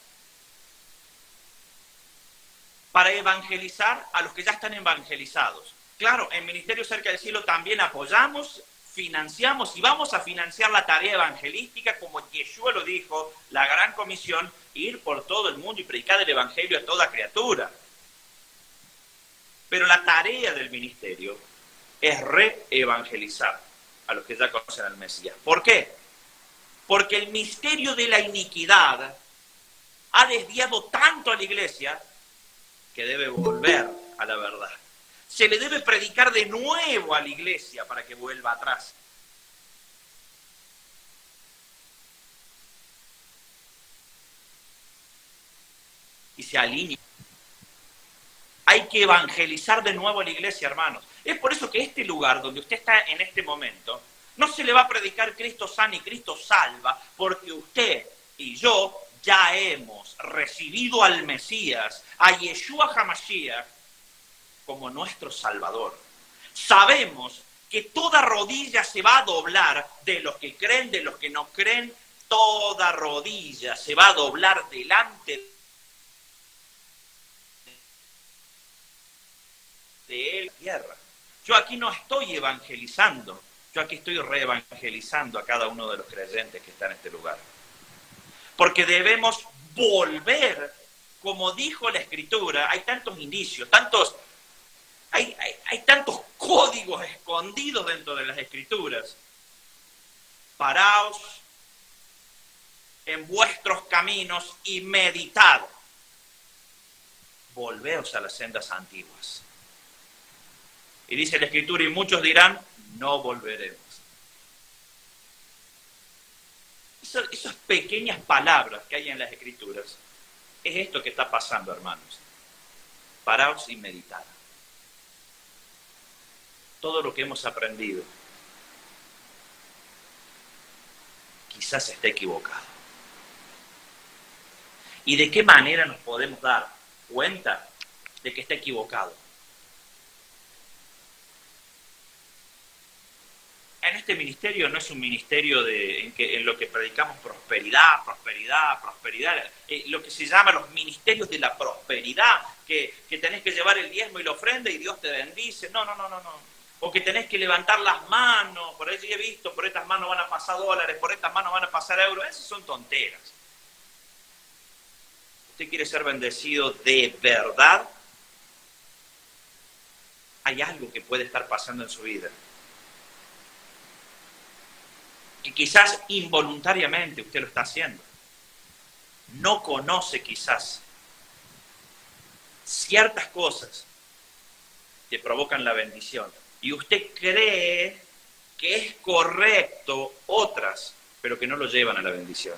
Para evangelizar a los que ya están evangelizados. Claro, en ministerio cerca del cielo también apoyamos, financiamos y vamos a financiar la tarea evangelística, como Yeshua lo dijo, la gran comisión, ir por todo el mundo y predicar el evangelio a toda criatura. Pero la tarea del ministerio es reevangelizar a los que ya conocen al Mesías. ¿Por qué? Porque el misterio de la iniquidad ha desviado tanto a la iglesia que debe volver a la verdad. Se le debe predicar de nuevo a la iglesia para que vuelva atrás. Y se alinee. Hay que evangelizar de nuevo a la iglesia, hermanos. Es por eso que este lugar donde usted está en este momento, no se le va a predicar Cristo sana y Cristo salva, porque usted y yo ya hemos recibido al Mesías, a Yeshua HaMashiach, como nuestro Salvador. Sabemos que toda rodilla se va a doblar, de los que creen, de los que no creen, toda rodilla se va a doblar delante de él, tierra. Yo aquí no estoy evangelizando, yo aquí estoy reevangelizando a cada uno de los creyentes que está en este lugar. Porque debemos volver, como dijo la Escritura, hay tantos indicios, hay tantos códigos escondidos dentro de las Escrituras. Paraos en vuestros caminos y meditad. Volveos a las sendas antiguas. Y dice la Escritura, y muchos dirán, no volveremos. Esas pequeñas palabras que hay en las Escrituras, es esto que está pasando, hermanos. Paraos y meditad. Todo lo que hemos aprendido quizás esté equivocado. ¿Y de qué manera nos podemos dar cuenta de que está equivocado? En este ministerio no es un ministerio en lo que predicamos prosperidad, lo que se llama los ministerios de la prosperidad, que tenés que llevar el diezmo y la ofrenda y Dios te bendice. No. O que tenés que levantar las manos, por ahí he visto, por estas manos van a pasar dólares, por estas manos van a pasar euros. Esas son tonteras. ¿Usted quiere ser bendecido de verdad? Hay algo que puede estar pasando en su vida, que quizás involuntariamente usted lo está haciendo. No conoce quizás ciertas cosas que provocan la bendición. Y usted cree que es correcto otras, pero que no lo llevan a la bendición.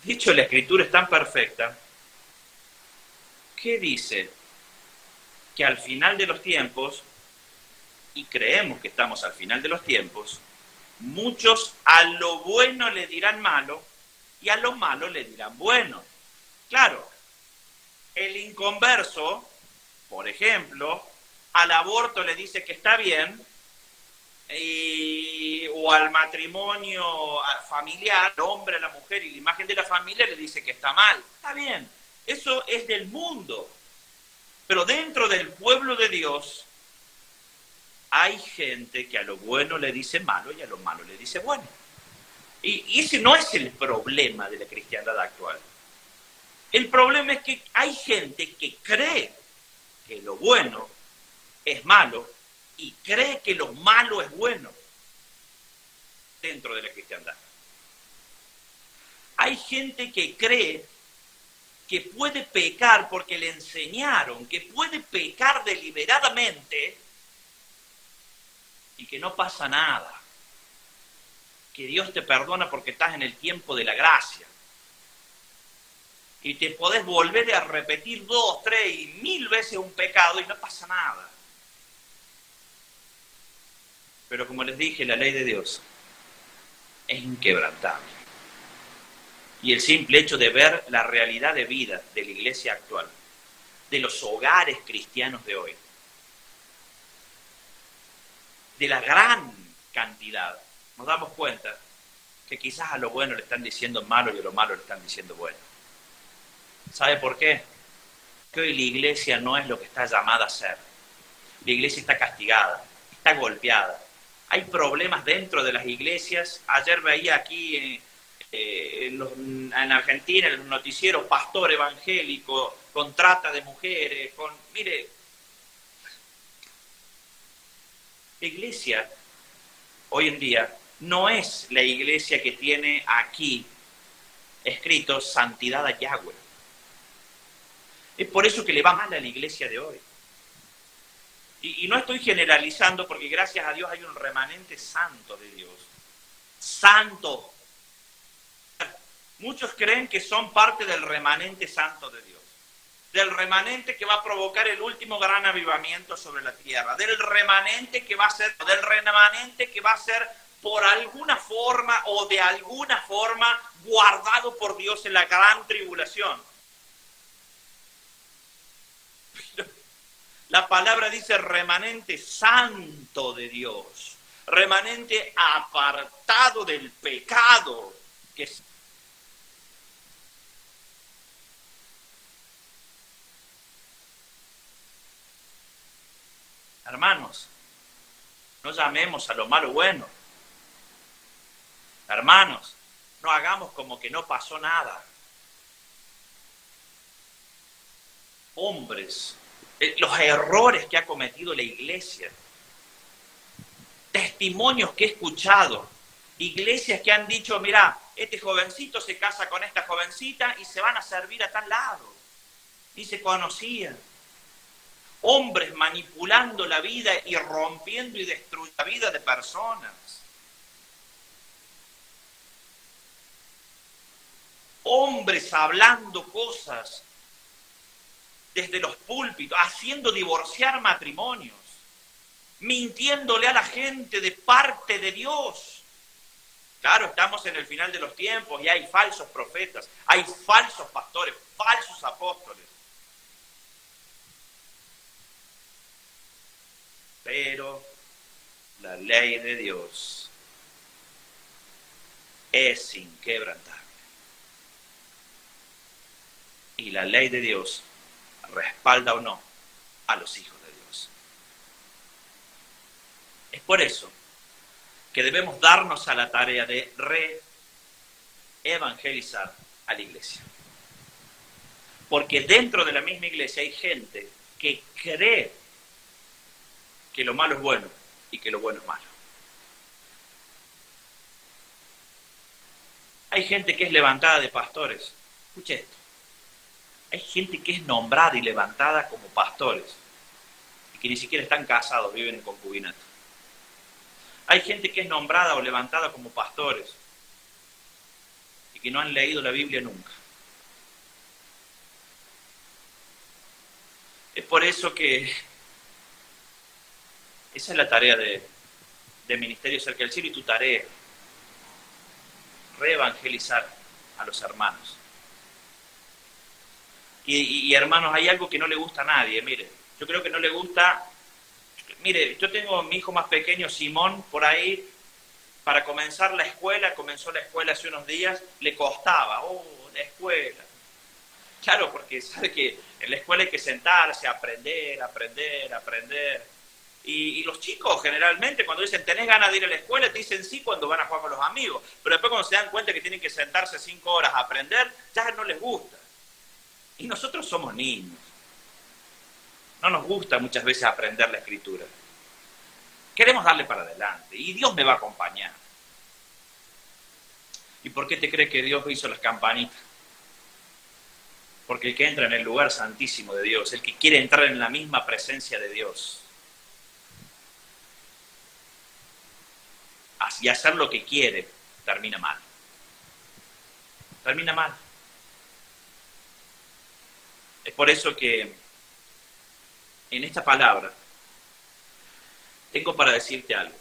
De hecho, la Escritura es tan perfecta que dice que al final de los tiempos, y creemos que estamos al final de los tiempos, muchos a lo bueno le dirán malo y a lo malo le dirán bueno. Claro, el inconverso, por ejemplo, al aborto le dice que está bien, o al matrimonio familiar, el hombre a la mujer y la imagen de la familia le dice que está mal. Está bien, eso es del mundo. Pero dentro del pueblo de Dios hay gente que a lo bueno le dice malo y a lo malo le dice bueno. Y ese no es el problema de la cristiandad actual. El problema es que hay gente que cree que lo bueno es malo y cree que lo malo es bueno dentro de la cristiandad. Hay gente que cree que puede pecar porque le enseñaron que puede pecar deliberadamente y que no pasa nada, que Dios te perdona porque estás en el tiempo de la gracia. Y te podés volver a repetir 2, 3 y 1000 veces un pecado y no pasa nada. Pero como les dije, la ley de Dios es inquebrantable. Y el simple hecho de ver la realidad de vida de la iglesia actual, de los hogares cristianos de hoy, de la gran cantidad, nos damos cuenta que quizás a lo bueno le están diciendo malo y a lo malo le están diciendo bueno. ¿Sabe por qué? Que hoy la iglesia no es lo que está llamada a ser. La iglesia está castigada, está golpeada. Hay problemas dentro de las iglesias. Ayer veía aquí en Argentina, en los noticieros, pastor evangélico con trata de mujeres, Mire, la iglesia hoy en día no es la iglesia que tiene aquí escrito santidad a Yahweh. Es por eso que le va mal a la iglesia de hoy. Y no estoy generalizando, porque gracias a Dios hay un remanente santo de Dios. Santo. Muchos creen que son parte del remanente santo de Dios. Del remanente que va a provocar el último gran avivamiento sobre la tierra. Del remanente que va a ser por alguna forma o de alguna forma guardado por Dios en la gran tribulación. La palabra dice remanente santo de Dios, remanente apartado del pecado. Hermanos, no llamemos a lo malo bueno. Hermanos, no hagamos como que no pasó nada. Hombres, los errores que ha cometido la iglesia, testimonios que he escuchado, iglesias que han dicho, mira, este jovencito se casa con esta jovencita y se van a servir a tal lado, ni se conocían. Hombres manipulando la vida y rompiendo y destruyendo la vida de personas. Hombres hablando cosas desde los púlpitos, haciendo divorciar matrimonios, mintiéndole a la gente de parte de Dios. Claro, estamos en el final de los tiempos y hay falsos profetas, hay falsos pastores, falsos apóstoles. Pero la ley de Dios es inquebrantable. Y la ley de Dios respalda o no a los hijos de Dios. Es por eso que debemos darnos a la tarea de re-evangelizar a la iglesia. Porque dentro de la misma iglesia hay gente que cree que lo malo es bueno y que lo bueno es malo. Hay gente que es levantada de pastores. Escuche esto. Hay gente que es nombrada y levantada como pastores y que ni siquiera están casados, viven en concubinato. Hay gente que es nombrada o levantada como pastores y que no han leído la Biblia nunca. Es por eso que esa es la tarea de Ministerio Cerca del Cielo y tu tarea, reevangelizar a los hermanos. Y hermanos, hay algo que no le gusta a nadie, mire, yo creo que no le gusta, mire, yo tengo a mi hijo más pequeño, Simón, por ahí, para comenzar la escuela, comenzó la escuela hace unos días, le costaba, la escuela. Claro, porque sabe que en la escuela hay que sentarse, aprender. Y los chicos generalmente cuando dicen tenés ganas de ir a la escuela, te dicen sí cuando van a jugar con los amigos. Pero después cuando se dan cuenta que tienen que sentarse 5 horas a aprender, ya no les gusta. Y nosotros somos niños. No nos gusta muchas veces aprender la escritura. Queremos darle para adelante y Dios me va a acompañar. ¿Y por qué te crees que Dios hizo las campanitas? Porque el que entra en el lugar santísimo de Dios, el que quiere entrar en la misma presencia de Dios, y hacer lo que quiere, termina mal. Termina mal. Es por eso que en esta palabra tengo para decirte algo.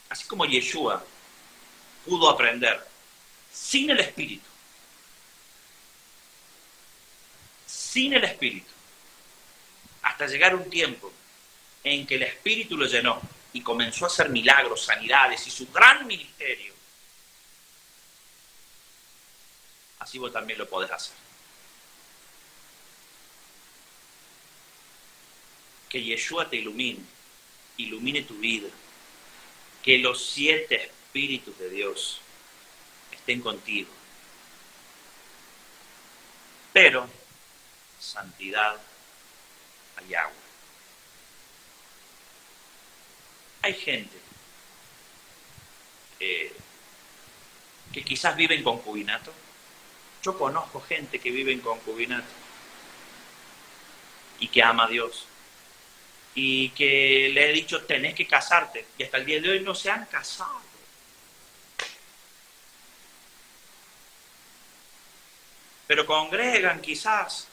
Así como Yeshua pudo aprender sin el Espíritu, hasta llegar un tiempo en que el Espíritu lo llenó y comenzó a hacer milagros, sanidades y su gran ministerio, así vos también lo podés hacer. Que Yeshua te ilumine tu vida, que los 7 Espíritus de Dios estén contigo pero santidad hay agua. Hay gente que quizás vive en concubinato. Yo conozco gente que vive en concubinato y que ama a Dios y que le he dicho tenés que casarte y hasta el día de hoy no se han casado. Pero congregan quizás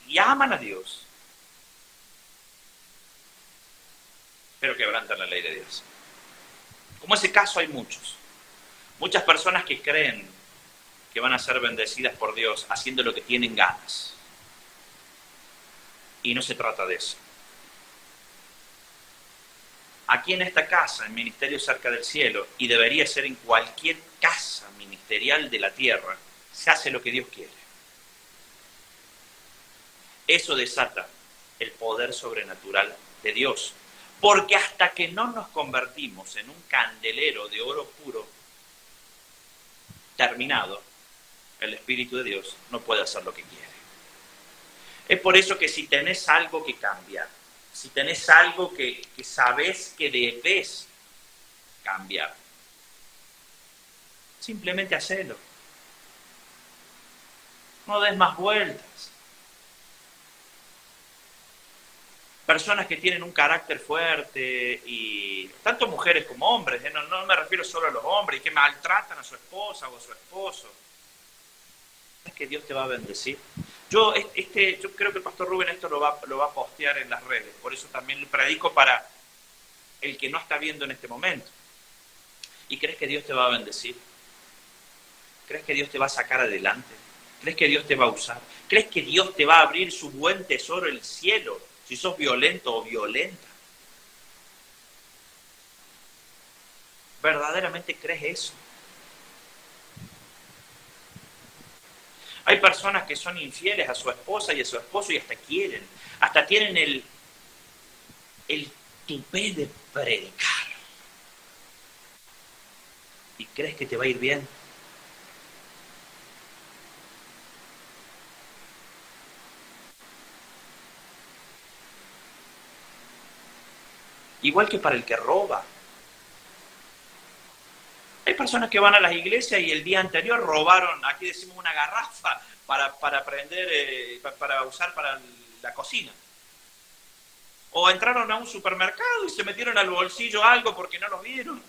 y aman a Dios, pero quebrantan la ley de Dios. Como ese caso hay muchas personas que creen que van a ser bendecidas por Dios haciendo lo que tienen ganas. Y no se trata de eso. Aquí en esta casa, en Ministerio Cerca del Cielo, y debería ser en cualquier casa ministerial de la tierra, se hace lo que Dios quiere. Eso desata el poder sobrenatural de Dios. Porque hasta que no nos convertimos en un candelero de oro puro, terminado, el Espíritu de Dios no puede hacer lo que quiere. Es por eso que si tenés algo que cambiar, si tenés algo que sabés que debés cambiar, simplemente hacelo. No des más vueltas. Personas que tienen un carácter fuerte, y tanto mujeres como hombres, no me refiero solo a los hombres, y que maltratan a su esposa o a su esposo. ¿Es que Dios te va a bendecir? Yo creo que el pastor Rubén esto lo va a postear en las redes, por eso también lo predico para el que no está viendo en este momento. ¿Y crees que Dios te va a bendecir? ¿Crees que Dios te va a sacar adelante? ¿Crees que Dios te va a usar? ¿Crees que Dios te va a abrir su buen tesoro, el cielo, si sos violento o violenta? ¿Verdaderamente crees eso? Hay personas que son infieles a su esposa y a su esposo y hasta tienen el tupé de predicar. ¿Y crees que te va a ir bien? Igual que para el que roba. Hay personas que van a las iglesias y el día anterior robaron, aquí decimos una garrafa, para prender, para usar para la cocina. O entraron a un supermercado y se metieron al bolsillo algo porque no lo vieron.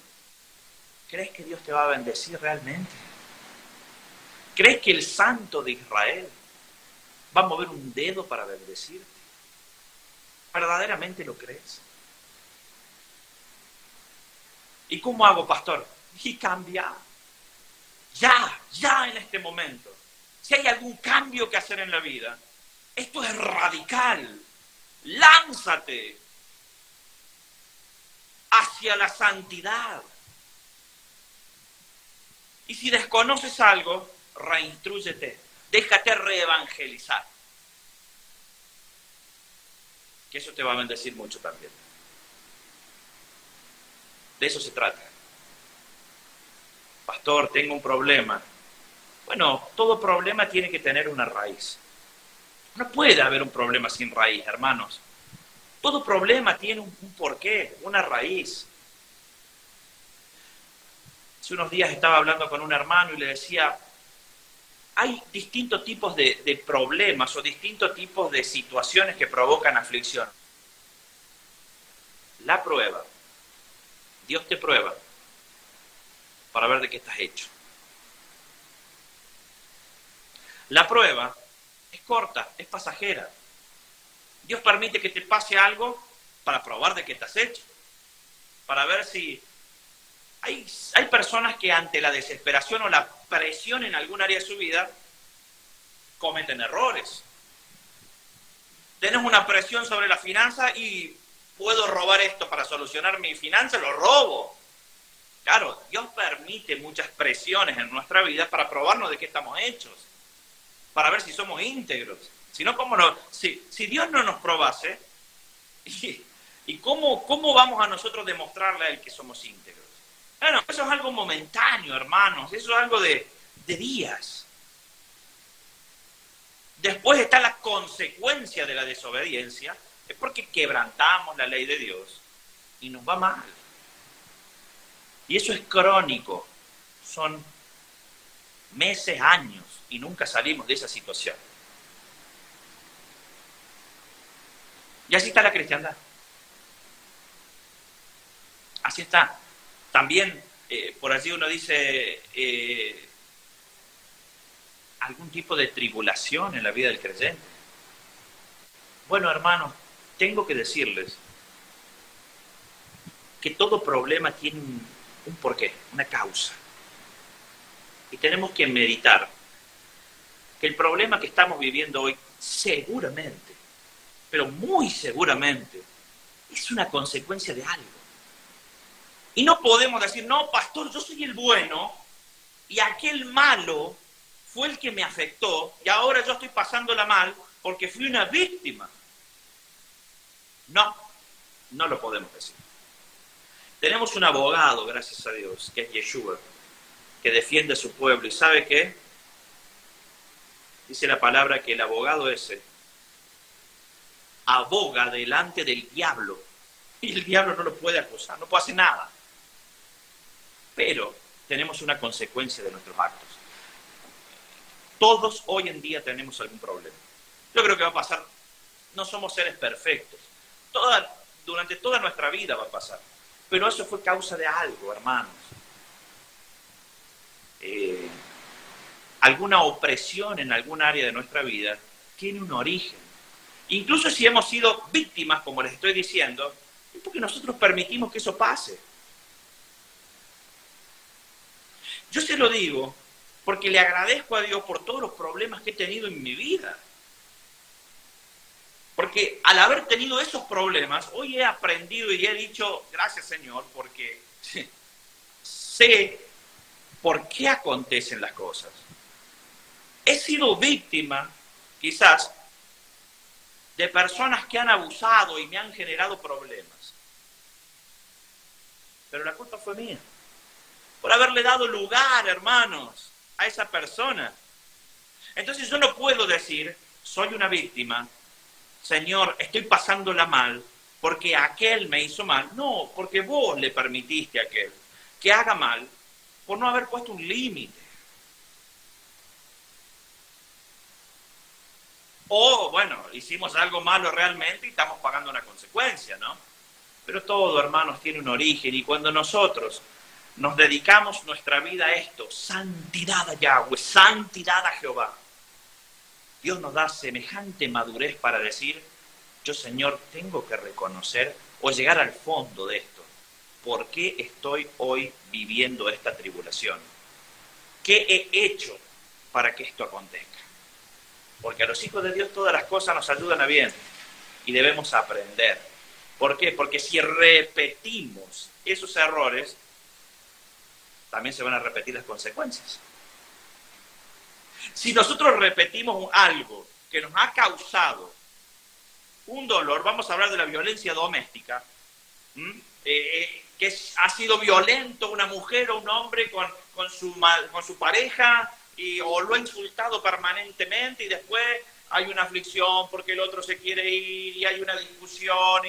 ¿Crees que Dios te va a bendecir realmente? ¿Crees que el Santo de Israel va a mover un dedo para bendecirte? ¿Verdaderamente lo crees? ¿Y cómo hago, pastor? Y cambia. Ya en este momento. Si hay algún cambio que hacer en la vida, esto es radical. Lánzate hacia la santidad. Y si desconoces algo, reinstrúyete. Déjate reevangelizar. Que eso te va a bendecir mucho también. De eso se trata. Pastor, tengo un problema. Bueno, todo problema tiene que tener una raíz. No puede haber un problema sin raíz, hermanos. Todo problema tiene un porqué, una raíz. Hace unos días estaba hablando con un hermano y le decía, hay distintos tipos de problemas o distintos tipos de situaciones que provocan aflicción. La prueba. Dios te prueba para ver de qué estás hecho. La prueba es corta, es pasajera. Dios permite que te pase algo para probar de qué estás hecho. Para ver si... Hay personas que ante la desesperación o la presión en algún área de su vida cometen errores. Tienes una presión sobre la finanza y puedo robar esto para solucionar mi finanza, lo robo. Claro, Dios permite muchas presiones en nuestra vida para probarnos de qué estamos hechos, para ver si somos íntegros. Si no, ¿cómo no? Si Dios no nos probase, ¿y cómo vamos a nosotros demostrarle a Él que somos íntegros? Bueno, eso es algo momentáneo, hermanos, eso es algo de días. Después está la consecuencia de la desobediencia, es porque quebrantamos la ley de Dios y nos va mal. Y eso es crónico, son meses, años, y nunca salimos de esa situación. Y así está la cristiandad. Así está. También, por allí uno dice, algún tipo de tribulación en la vida del creyente. Bueno, hermanos, tengo que decirles que todo problema tiene un porqué, una causa. Y tenemos que meditar que el problema que estamos viviendo hoy seguramente, pero muy seguramente, es una consecuencia de algo. Y no podemos decir, no, pastor, yo soy el bueno y aquel malo fue el que me afectó y ahora yo estoy pasándola mal porque fui una víctima. No, no lo podemos decir. Tenemos un abogado, gracias a Dios, que es Yeshua, que defiende a su pueblo. ¿Y sabe qué? Dice la palabra que el abogado ese aboga delante del diablo. Y el diablo no lo puede acusar, no puede hacer nada. Pero tenemos una consecuencia de nuestros actos. Todos hoy en día tenemos algún problema. Yo creo que va a pasar. No somos seres perfectos. Durante toda nuestra vida va a pasar. Pero eso fue causa de algo, hermanos. Alguna opresión en algún área de nuestra vida tiene un origen. Incluso si hemos sido víctimas, como les estoy diciendo, es porque nosotros permitimos que eso pase. Yo se lo digo porque le agradezco a Dios por todos los problemas que he tenido en mi vida. Porque al haber tenido esos problemas, hoy he aprendido y he dicho, gracias Señor, porque sé por qué acontecen las cosas. He sido víctima, quizás, de personas que han abusado y me han generado problemas. Pero la culpa fue mía. Por haberle dado lugar, hermanos, a esa persona. Entonces yo no puedo decir, soy una víctima, Señor, estoy pasándola mal, porque aquel me hizo mal. No, porque vos le permitiste a aquel que haga mal por no haber puesto un límite. O, bueno, hicimos algo malo realmente y estamos pagando una consecuencia, ¿no? Pero todo, hermanos, tiene un origen y cuando nosotros nos dedicamos nuestra vida a esto, santidad a Yahweh, santidad a Jehová, Dios nos da semejante madurez para decir, yo, Señor, tengo que reconocer o llegar al fondo de esto. ¿Por qué estoy hoy viviendo esta tribulación? ¿Qué he hecho para que esto acontezca? Porque a los hijos de Dios todas las cosas nos ayudan a bien y debemos aprender. ¿Por qué? Porque si repetimos esos errores, también se van a repetir las consecuencias. Si nosotros repetimos algo que nos ha causado un dolor, vamos a hablar de la violencia doméstica, que ha sido violento una mujer o un hombre con su pareja, o lo ha insultado permanentemente y después hay una aflicción porque el otro se quiere ir y hay una discusión.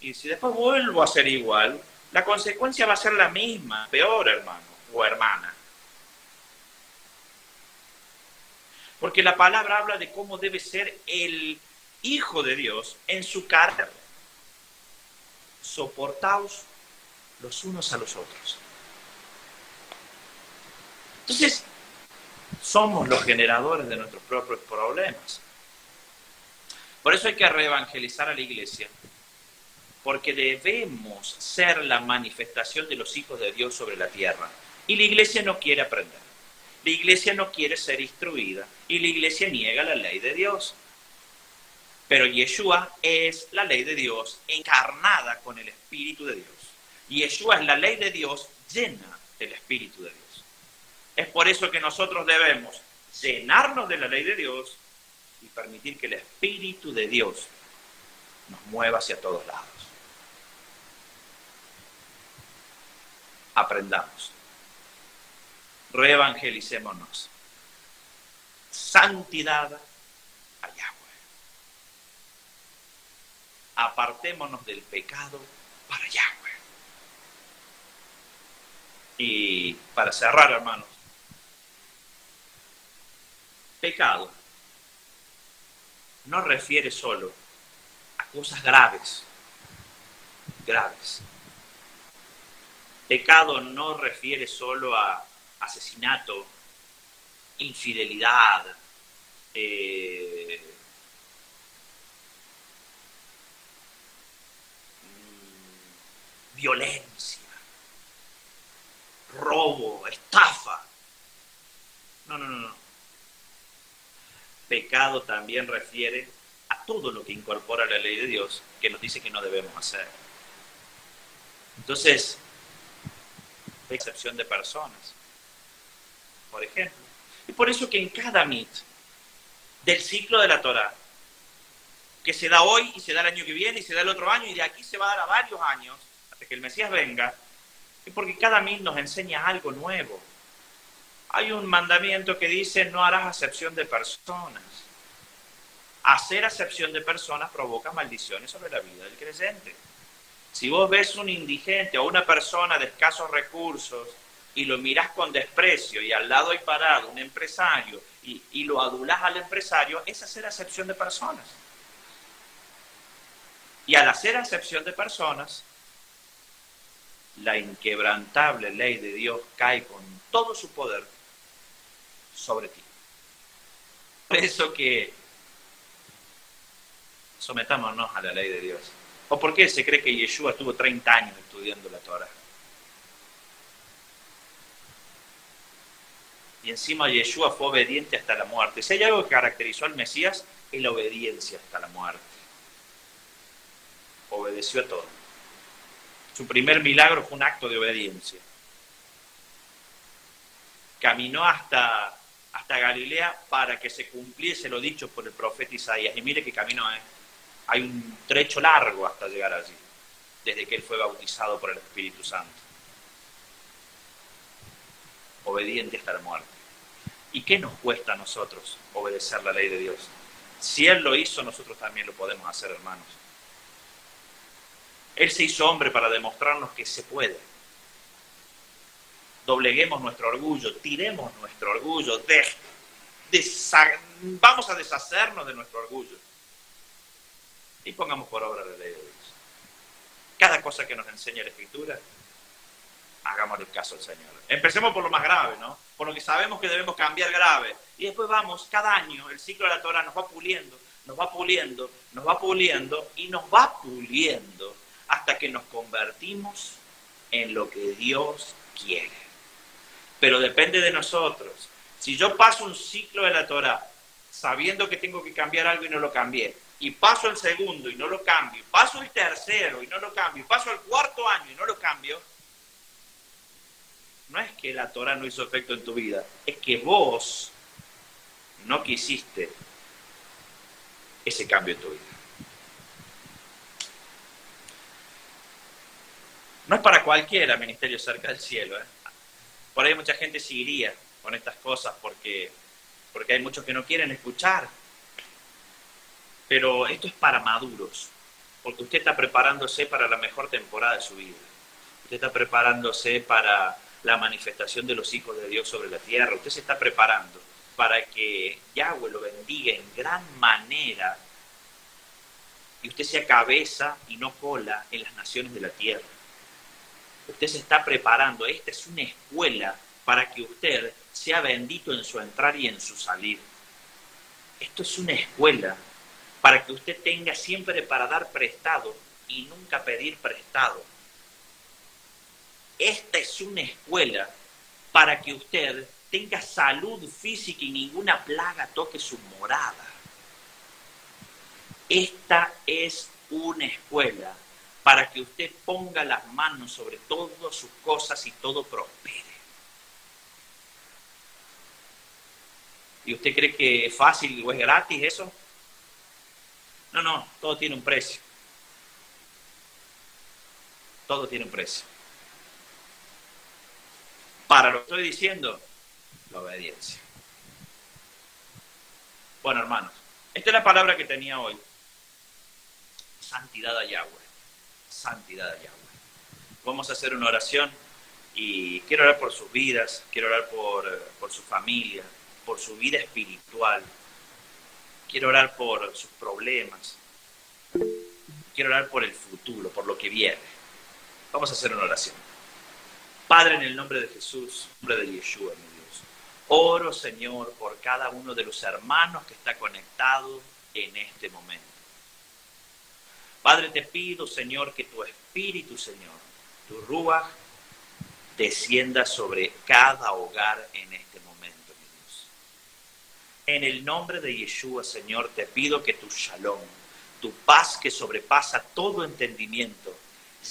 Y si después vuelvo a ser igual, la consecuencia va a ser la misma, peor, hermano o hermana. Porque la palabra habla de cómo debe ser el Hijo de Dios en su carácter. Soportaos los unos a los otros. Entonces, somos los generadores de nuestros propios problemas. Por eso hay que reevangelizar a la iglesia, porque debemos ser la manifestación de los hijos de Dios sobre la tierra. Y la iglesia no quiere aprender. La iglesia no quiere ser instruida y la iglesia niega la ley de Dios. Pero Yeshua es la ley de Dios encarnada con el Espíritu de Dios. Yeshua es la ley de Dios llena del Espíritu de Dios. Es por eso que nosotros debemos llenarnos de la ley de Dios y permitir que el Espíritu de Dios nos mueva hacia todos lados. Aprendamos. Reevangelicémonos. santidad a Yahweh. Apartémonos del pecado para Yahweh. Y para cerrar, hermanos, pecado no refiere solo a cosas graves. Pecado no refiere solo a asesinato, infidelidad, violencia, robo, estafa. No. Pecado también refiere a todo lo que incorpora la ley de Dios, que nos dice que no debemos hacer. Entonces, excepción de personas, por ejemplo. Y por eso que en cada mit del ciclo de la Torá, que se da hoy y se da el año que viene y se da el otro año y de aquí se va a dar a varios años, hasta que el Mesías venga, es porque cada mit nos enseña algo nuevo. Hay un mandamiento que dice: no harás acepción de personas. Hacer acepción de personas provoca maldiciones sobre la vida del creyente. Si vos ves un indigente o una persona de escasos recursos y lo mirás con desprecio y al lado hay parado un empresario y lo adulás al empresario, es hacer acepción de personas. Y al hacer acepción de personas, la inquebrantable ley de Dios cae con todo su poder sobre ti. Por eso que sometámonos a la ley de Dios. ¿O por qué se cree que Yeshua tuvo 30 años estudiando la Torah? Y encima Yeshua fue obediente hasta la muerte. Si hay algo que caracterizó al Mesías, es la obediencia hasta la muerte. Obedeció a todo. Su primer milagro fue un acto de obediencia. Caminó hasta Galilea para que se cumpliese lo dicho por el profeta Isaías. Y mire qué camino es. Hay un trecho largo hasta llegar allí, desde que él fue bautizado por el Espíritu Santo. Obediente hasta la muerte. ¿Y qué nos cuesta a nosotros obedecer la ley de Dios? Si Él lo hizo, nosotros también lo podemos hacer, hermanos. Él se hizo hombre para demostrarnos que se puede. Dobleguemos nuestro orgullo, tiremos nuestro orgullo, vamos a deshacernos de nuestro orgullo. Y pongamos por obra la ley de Dios. Cada cosa que nos enseña la Escritura, hagámosle caso al Señor. Empecemos por lo más grave, ¿no? Por lo que sabemos que debemos cambiar grave. Y después vamos, cada año, el ciclo de la Torah nos va puliendo, nos va puliendo, nos va puliendo y nos va puliendo hasta que nos convertimos en lo que Dios quiere. Pero depende de nosotros. Si yo paso un ciclo de la Torah sabiendo que tengo que cambiar algo y no lo cambié, y paso el segundo y no lo cambio, y paso el tercero y no lo cambio, y paso el cuarto año y no lo cambio, no es que la Torah no hizo efecto en tu vida, es que vos no quisiste ese cambio en tu vida. No es para cualquiera ministerio cerca del cielo, ¿eh? Por ahí mucha gente se iría con estas cosas porque hay muchos que no quieren escuchar. Pero esto es para maduros, porque usted está preparándose para la mejor temporada de su vida. Usted está preparándose para la manifestación de los hijos de Dios sobre la tierra. Usted se está preparando para que Yahweh lo bendiga en gran manera y usted sea cabeza y no cola en las naciones de la tierra. Usted se está preparando. Esta es una escuela para que usted sea bendito en su entrar y en su salir. Esto es una escuela para que usted tenga siempre para dar prestado y nunca pedir prestado. Esta es una escuela para que usted tenga salud física y ninguna plaga toque su morada. Esta es una escuela para que usted ponga las manos sobre todas sus cosas y todo prospere. ¿Y usted cree que es fácil o es gratis eso? No, todo tiene un precio. Todo tiene un precio. Para lo que estoy diciendo, la obediencia. Bueno, hermanos, esta es la palabra que tenía hoy. Santidad a Yahweh. Santidad a Yahweh. Vamos a hacer una oración y quiero orar por sus vidas, quiero orar por su familia, por su vida espiritual. Quiero orar por sus problemas. Quiero orar por el futuro, por lo que viene. Vamos a hacer una oración. Padre, en el nombre de Jesús, en el nombre de Yeshua, mi Dios, oro, Señor, por cada uno de los hermanos que está conectado en este momento. Padre, te pido, Señor, que tu Espíritu, Señor, tu Ruach, descienda sobre cada hogar en este momento, mi Dios. En el nombre de Yeshua, Señor, te pido que tu shalom, tu paz que sobrepasa todo entendimiento,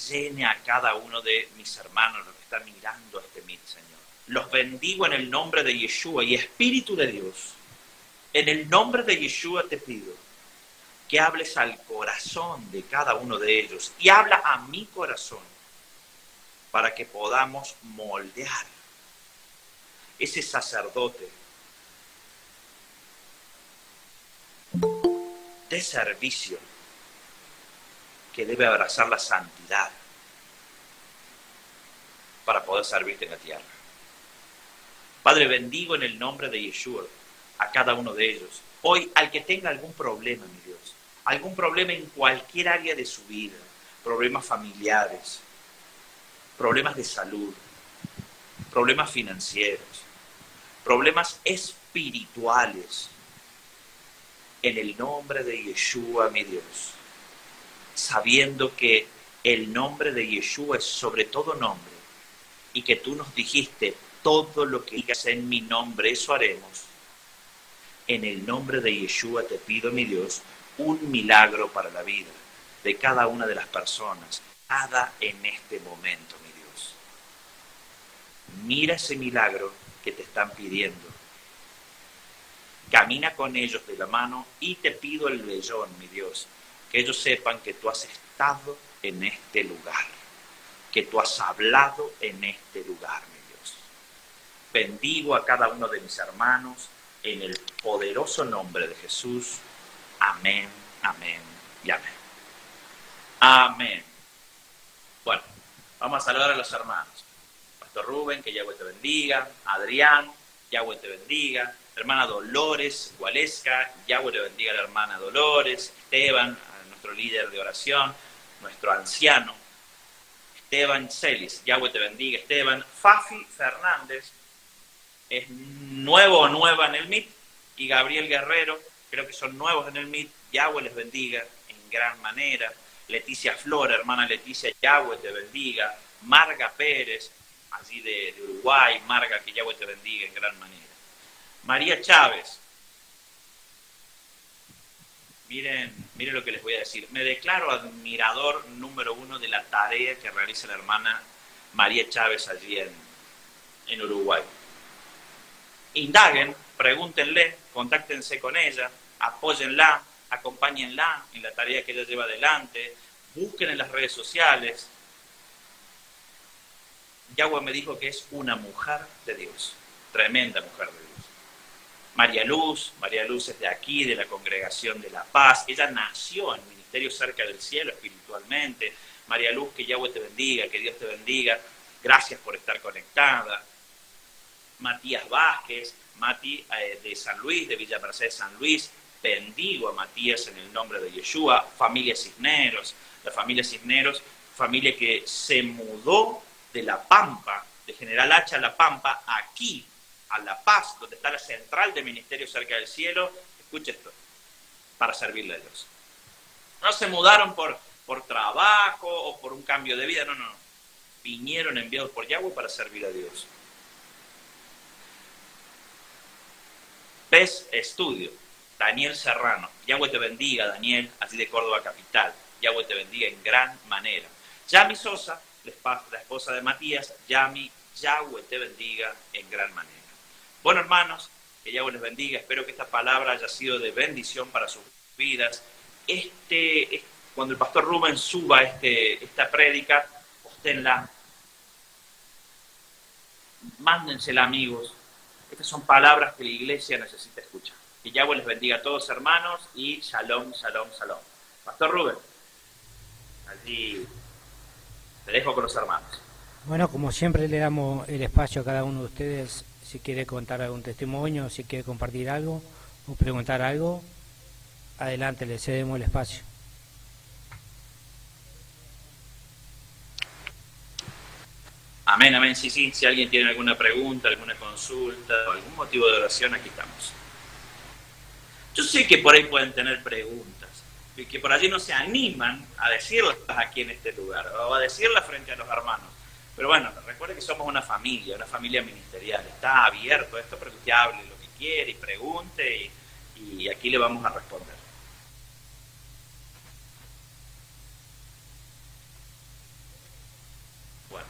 llene a cada uno de mis hermanos, los que están mirando este mit, Señor. Los bendigo en el nombre de Yeshua y Espíritu de Dios. En el nombre de Yeshua te pido que hables al corazón de cada uno de ellos y habla a mi corazón para que podamos moldear ese sacerdote de servicio que debe abrazar la santidad para poder servirte en la tierra. Padre, bendigo en el nombre de Yeshua a cada uno de ellos. Hoy, al que tenga algún problema, mi Dios, algún problema en cualquier área de su vida, problemas familiares, problemas de salud, problemas financieros, problemas espirituales, en el nombre de Yeshua, mi Dios, sabiendo que el nombre de Yeshua es sobre todo nombre y que tú nos dijiste, todo lo que digas en mi nombre, eso haremos. En el nombre de Yeshua te pido, mi Dios, un milagro para la vida de cada una de las personas, cada en este momento, mi Dios. Mira ese milagro que te están pidiendo. Camina con ellos de la mano y te pido el vellón, mi Dios, que ellos sepan que tú has estado en este lugar, que tú has hablado en este lugar, mi Dios. Bendigo a cada uno de mis hermanos en el poderoso nombre de Jesús. Amén, amén y amén. Amén. Bueno, vamos a saludar a los hermanos. Pastor Rubén, que Yahweh te bendiga. Adrián, Yahweh te bendiga. Hermana Dolores Gualesca, Yahweh te bendiga la hermana Dolores. Esteban, nuestro líder de oración, nuestro anciano. Esteban Celis, Yahweh te bendiga. Esteban. Fafi Fernández, es nuevo o nueva en el MIT. Y Gabriel Guerrero, creo que son nuevos en el MIT. Yahweh les bendiga en gran manera. Leticia Flora, hermana Leticia, Yahweh te bendiga. Marga Pérez, allí de Uruguay. Marga, que Yahweh te bendiga en gran manera. María Chávez, miren lo que les voy a decir. Me declaro admirador número 1 de la tarea que realiza la hermana María Chávez allí en Uruguay. Indaguen, pregúntenle, contáctense con ella, apóyenla, acompáñenla en la tarea que ella lleva adelante, busquen en las redes sociales. Yahweh me dijo que es una mujer de Dios, tremenda mujer de Dios. María Luz es de aquí, de la Congregación de la Paz. Ella nació en Ministerio Cerca del Cielo espiritualmente. María Luz, que Yahweh te bendiga, que Dios te bendiga. Gracias por estar conectada. Matías Vázquez, Mati de San Luis, de Villa Mercedes San Luis. Bendigo a Matías en el nombre de Yeshua. Familia Cisneros. La familia Cisneros, familia que se mudó de La Pampa, de General Hacha a La Pampa, aquí a La Paz, donde está la central de Ministerio Cerca del Cielo. Escuche esto, para servirle a Dios. No se mudaron por trabajo o por un cambio de vida, no. Vinieron enviados por Yahweh para servir a Dios. PES Estudio, Daniel Serrano. Yahweh te bendiga, Daniel, así de Córdoba Capital. Yahweh te bendiga en gran manera. Yami Sosa, la esposa de Matías. Yami, Yahweh te bendiga en gran manera. Bueno, hermanos, que Yahweh les bendiga. Espero que esta palabra haya sido de bendición para sus vidas. Cuando el pastor Rubén suba esta prédica, póstenla, mándensela, amigos. Estas son palabras que la iglesia necesita escuchar. Que Yahweh les bendiga a todos, hermanos, y shalom, shalom, shalom. Pastor Rubén, allí te dejo con los hermanos. Bueno, como siempre le damos el espacio a cada uno de ustedes, si quiere contar algún testimonio, si quiere compartir algo o preguntar algo, adelante, le cedemos el espacio. Amén, amén, sí, sí. Si alguien tiene alguna pregunta, alguna consulta o algún motivo de oración, aquí estamos. Yo sé que por ahí pueden tener preguntas y que por allí no se animan a decirlas aquí en este lugar o a decirlas frente a los hermanos. Pero bueno, recuerde que somos una familia ministerial. Está abierto esto para que usted hable lo que quiere y pregunte y aquí le vamos a responder. Bueno.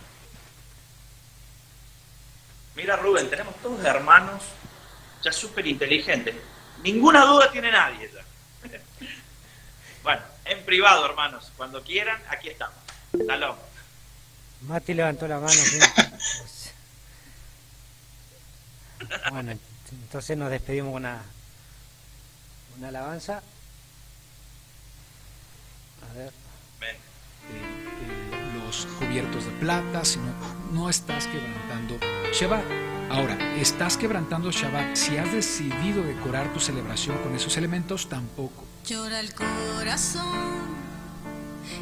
Mira, Rubén, tenemos todos hermanos ya súper inteligentes. Ninguna duda tiene nadie ya. Bueno, en privado, hermanos, cuando quieran, aquí estamos. Shalom. Mati levantó la mano. Bueno, entonces nos despedimos con una alabanza. A ver. Ven. Los cubiertos de plata, sino no estás quebrantando Shabbat. Ahora, estás quebrantando Shabbat. Si has decidido decorar tu celebración con esos elementos, tampoco. Llora el corazón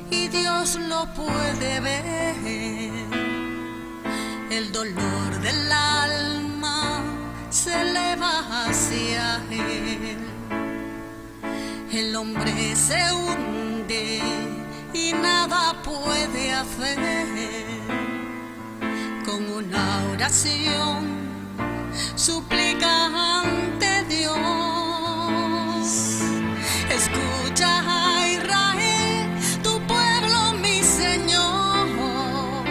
y Dios lo puede ver. El dolor del alma se eleva hacia Él. El hombre se hunde y nada puede hacer. Con una oración suplica ante Dios. Escucha a Israel, tu pueblo, mi Señor.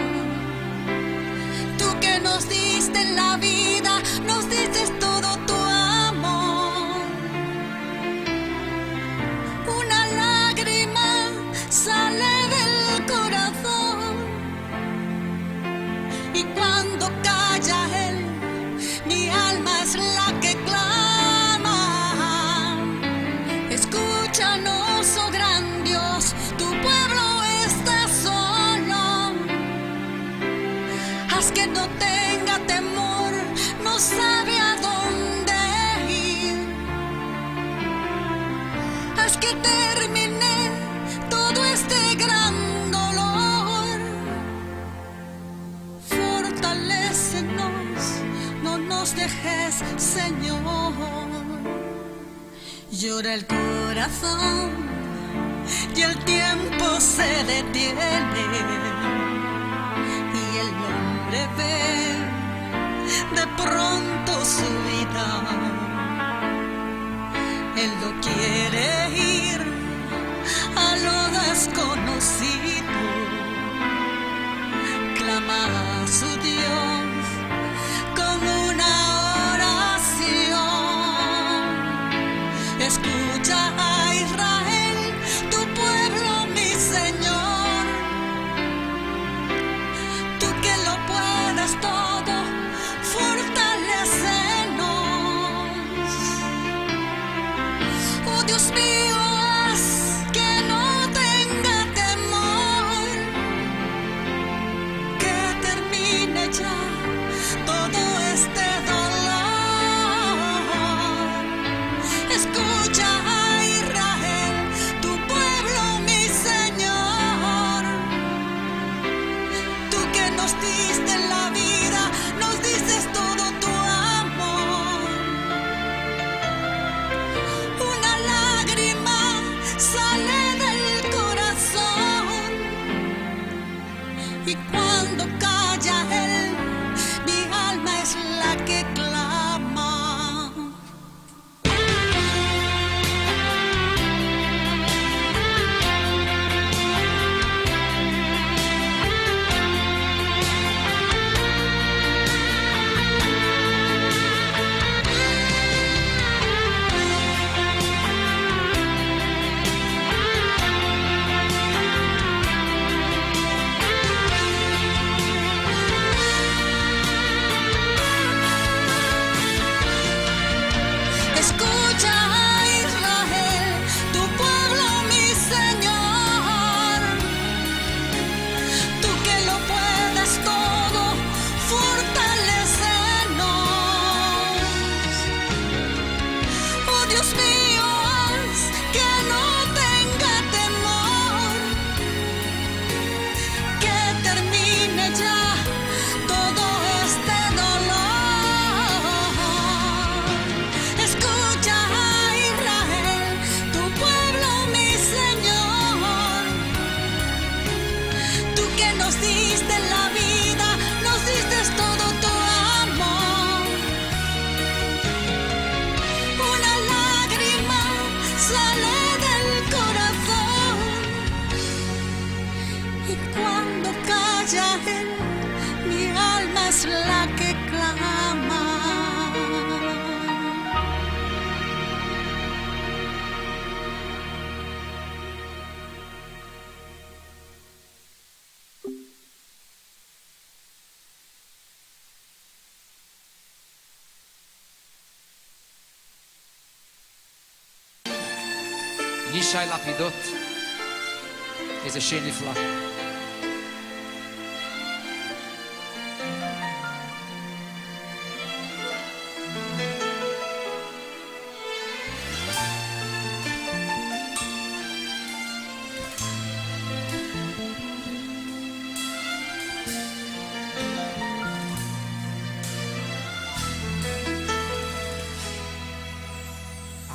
Tú que nos diste la vida, nos diste todo tu amor. Una lágrima sale del corazón y cuando calla Él, mi alma es la que clama. Escúchanos, oh gran Dios, tu pueblo está solo. Haz que no tenga temor, no sabe a dónde ir. Haz que termine todo este gran dolor. Fortalécenos, no nos dejes, Señor. Llora el corazón y el tiempo se detiene y el hombre ve de pronto su vida. Él no quiere ir a lo desconocido, clama a su Dios con una oración. Escucha a Israel, tu pueblo, mi Señor. Tú que lo puedes todo, fortalécenos. Oh Dios ישי לפידות, איזה שיר נפלא.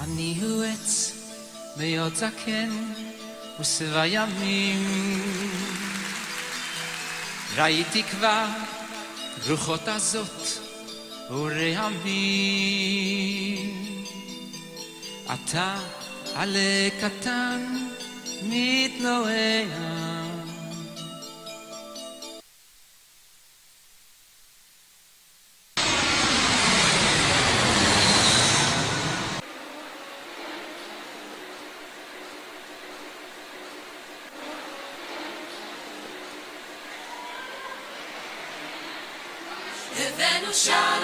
אני הוא עץ מאוד זקן ושבע ימים, ראיתי כבר רוחות הזאת ורעמים. אתה עלה קטן מתנועע, הבאנו שלום